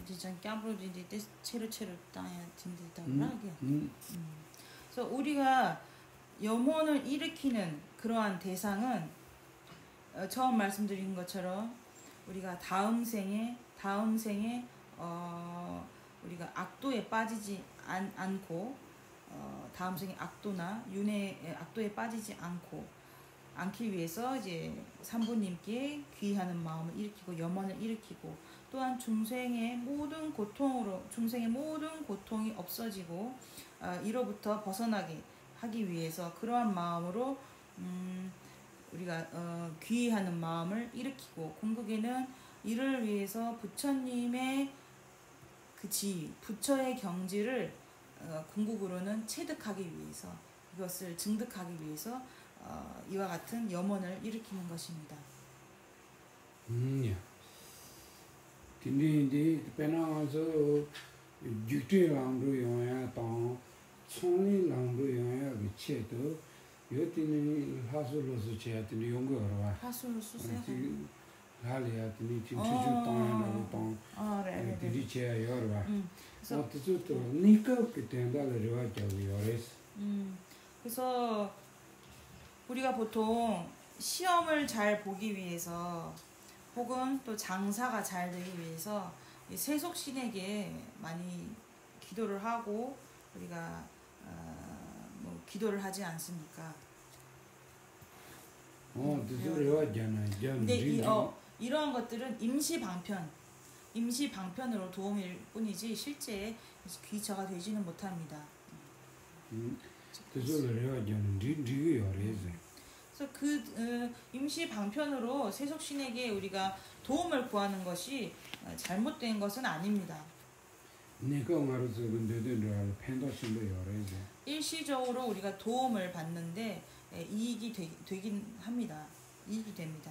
지전 깨부러지지 때 체르 땅에 딘들다라게. 그래서 우리가 염원을 일으키는 그러한 대상은 처음 말씀드린 것처럼 우리가 다음 생에 우리가 악도에 빠지지 않고 다음 생에 악도나 윤회의 악도에 빠지지 않기 위해서 이제 산부님께 귀의하는 마음을 일으키고 염원을 일으키고 또한 중생의 모든 고통이 없어지고 이로부터 벗어나게 하기 위해서 그러한 마음으로 우리가 귀의하는 마음을 일으키고 궁극에는 이를 위해서 부처님의 그 지위, 부처의 경지를 궁극으로는 체득하기 위해서 이것을 증득하기 위해서 이와 같은 염원을 일으키는 것입니다. 근데 배나와서 육퇴랑도 영야 땅 총리랑도 영야 그 체도 여기는 하술로서 제한테 연구하러 와. 하술로서 할이야더니 지금 주주 땅이라고 땅 들이 제야 여러 와. 그래서 또 니까 그때다를 와가지고 요랬어. 그래서 우리가 보통 시험을 잘 보기 위해서 혹은 또 장사가 잘 되기 위해서 세속신에게 많이 기도를 하고 우리가 기도를 하지 않습니까? 근데 이러한 것들은 임시 방편으로 도움일 뿐이지 실제 귀처가 되지는 못합니다. 그래서 그 임시 방편으로 세속신에게 우리가 도움을 구하는 것이 잘못된 것은 아닙니다. 일시적으로 우리가 도움을 받는데 이익이 되긴 합니다. 이익이 됩니다.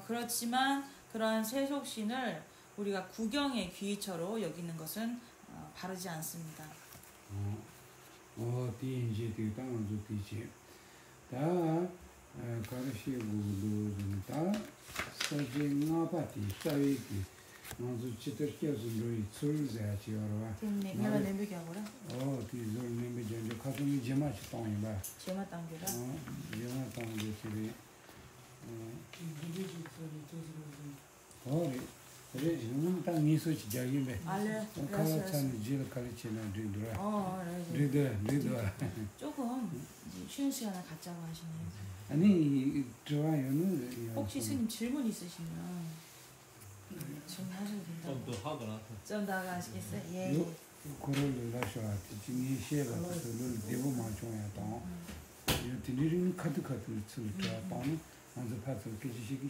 그렇지만 그러한 세속신을 우리가 구경의 귀처로 여기는 것은 바르지 않습니다. 그래, 딱 미소지 자기네. 가르치는 지를 가르치는 리더. 조금 쉬는 시간을 갖자고 하시네요. 아니, 좋아요는. 혹시 스님 질문 있으시면 질문하셔도 된다. 좀 더 하거나. 좀 더 하시겠어요? 예. 그걸 나셔. 지금 시에가 그걸 대부분 좋아야 또. 이들이 카드 쓸까 또. 먼저 파서 시기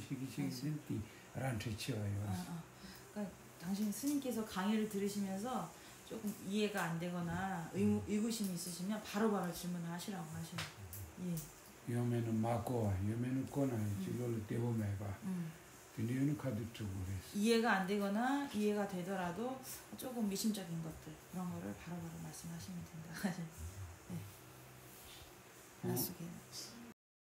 란트 치워요. 그러니까 당신 스님께서 강의를 들으시면서 조금 이해가 안 되거나 의구심이 있으시면 바로바로 질문을 하시라고 하시는. 예. 요면은 맞고 요면은 거나 지금 대보매가. 근데는 카드 주고 그랬어. 이해가 안 되거나 이해가 되더라도 조금 미심적인 것들 그런 거를 바로바로 말씀하시면 된다. 네. 하나 속에.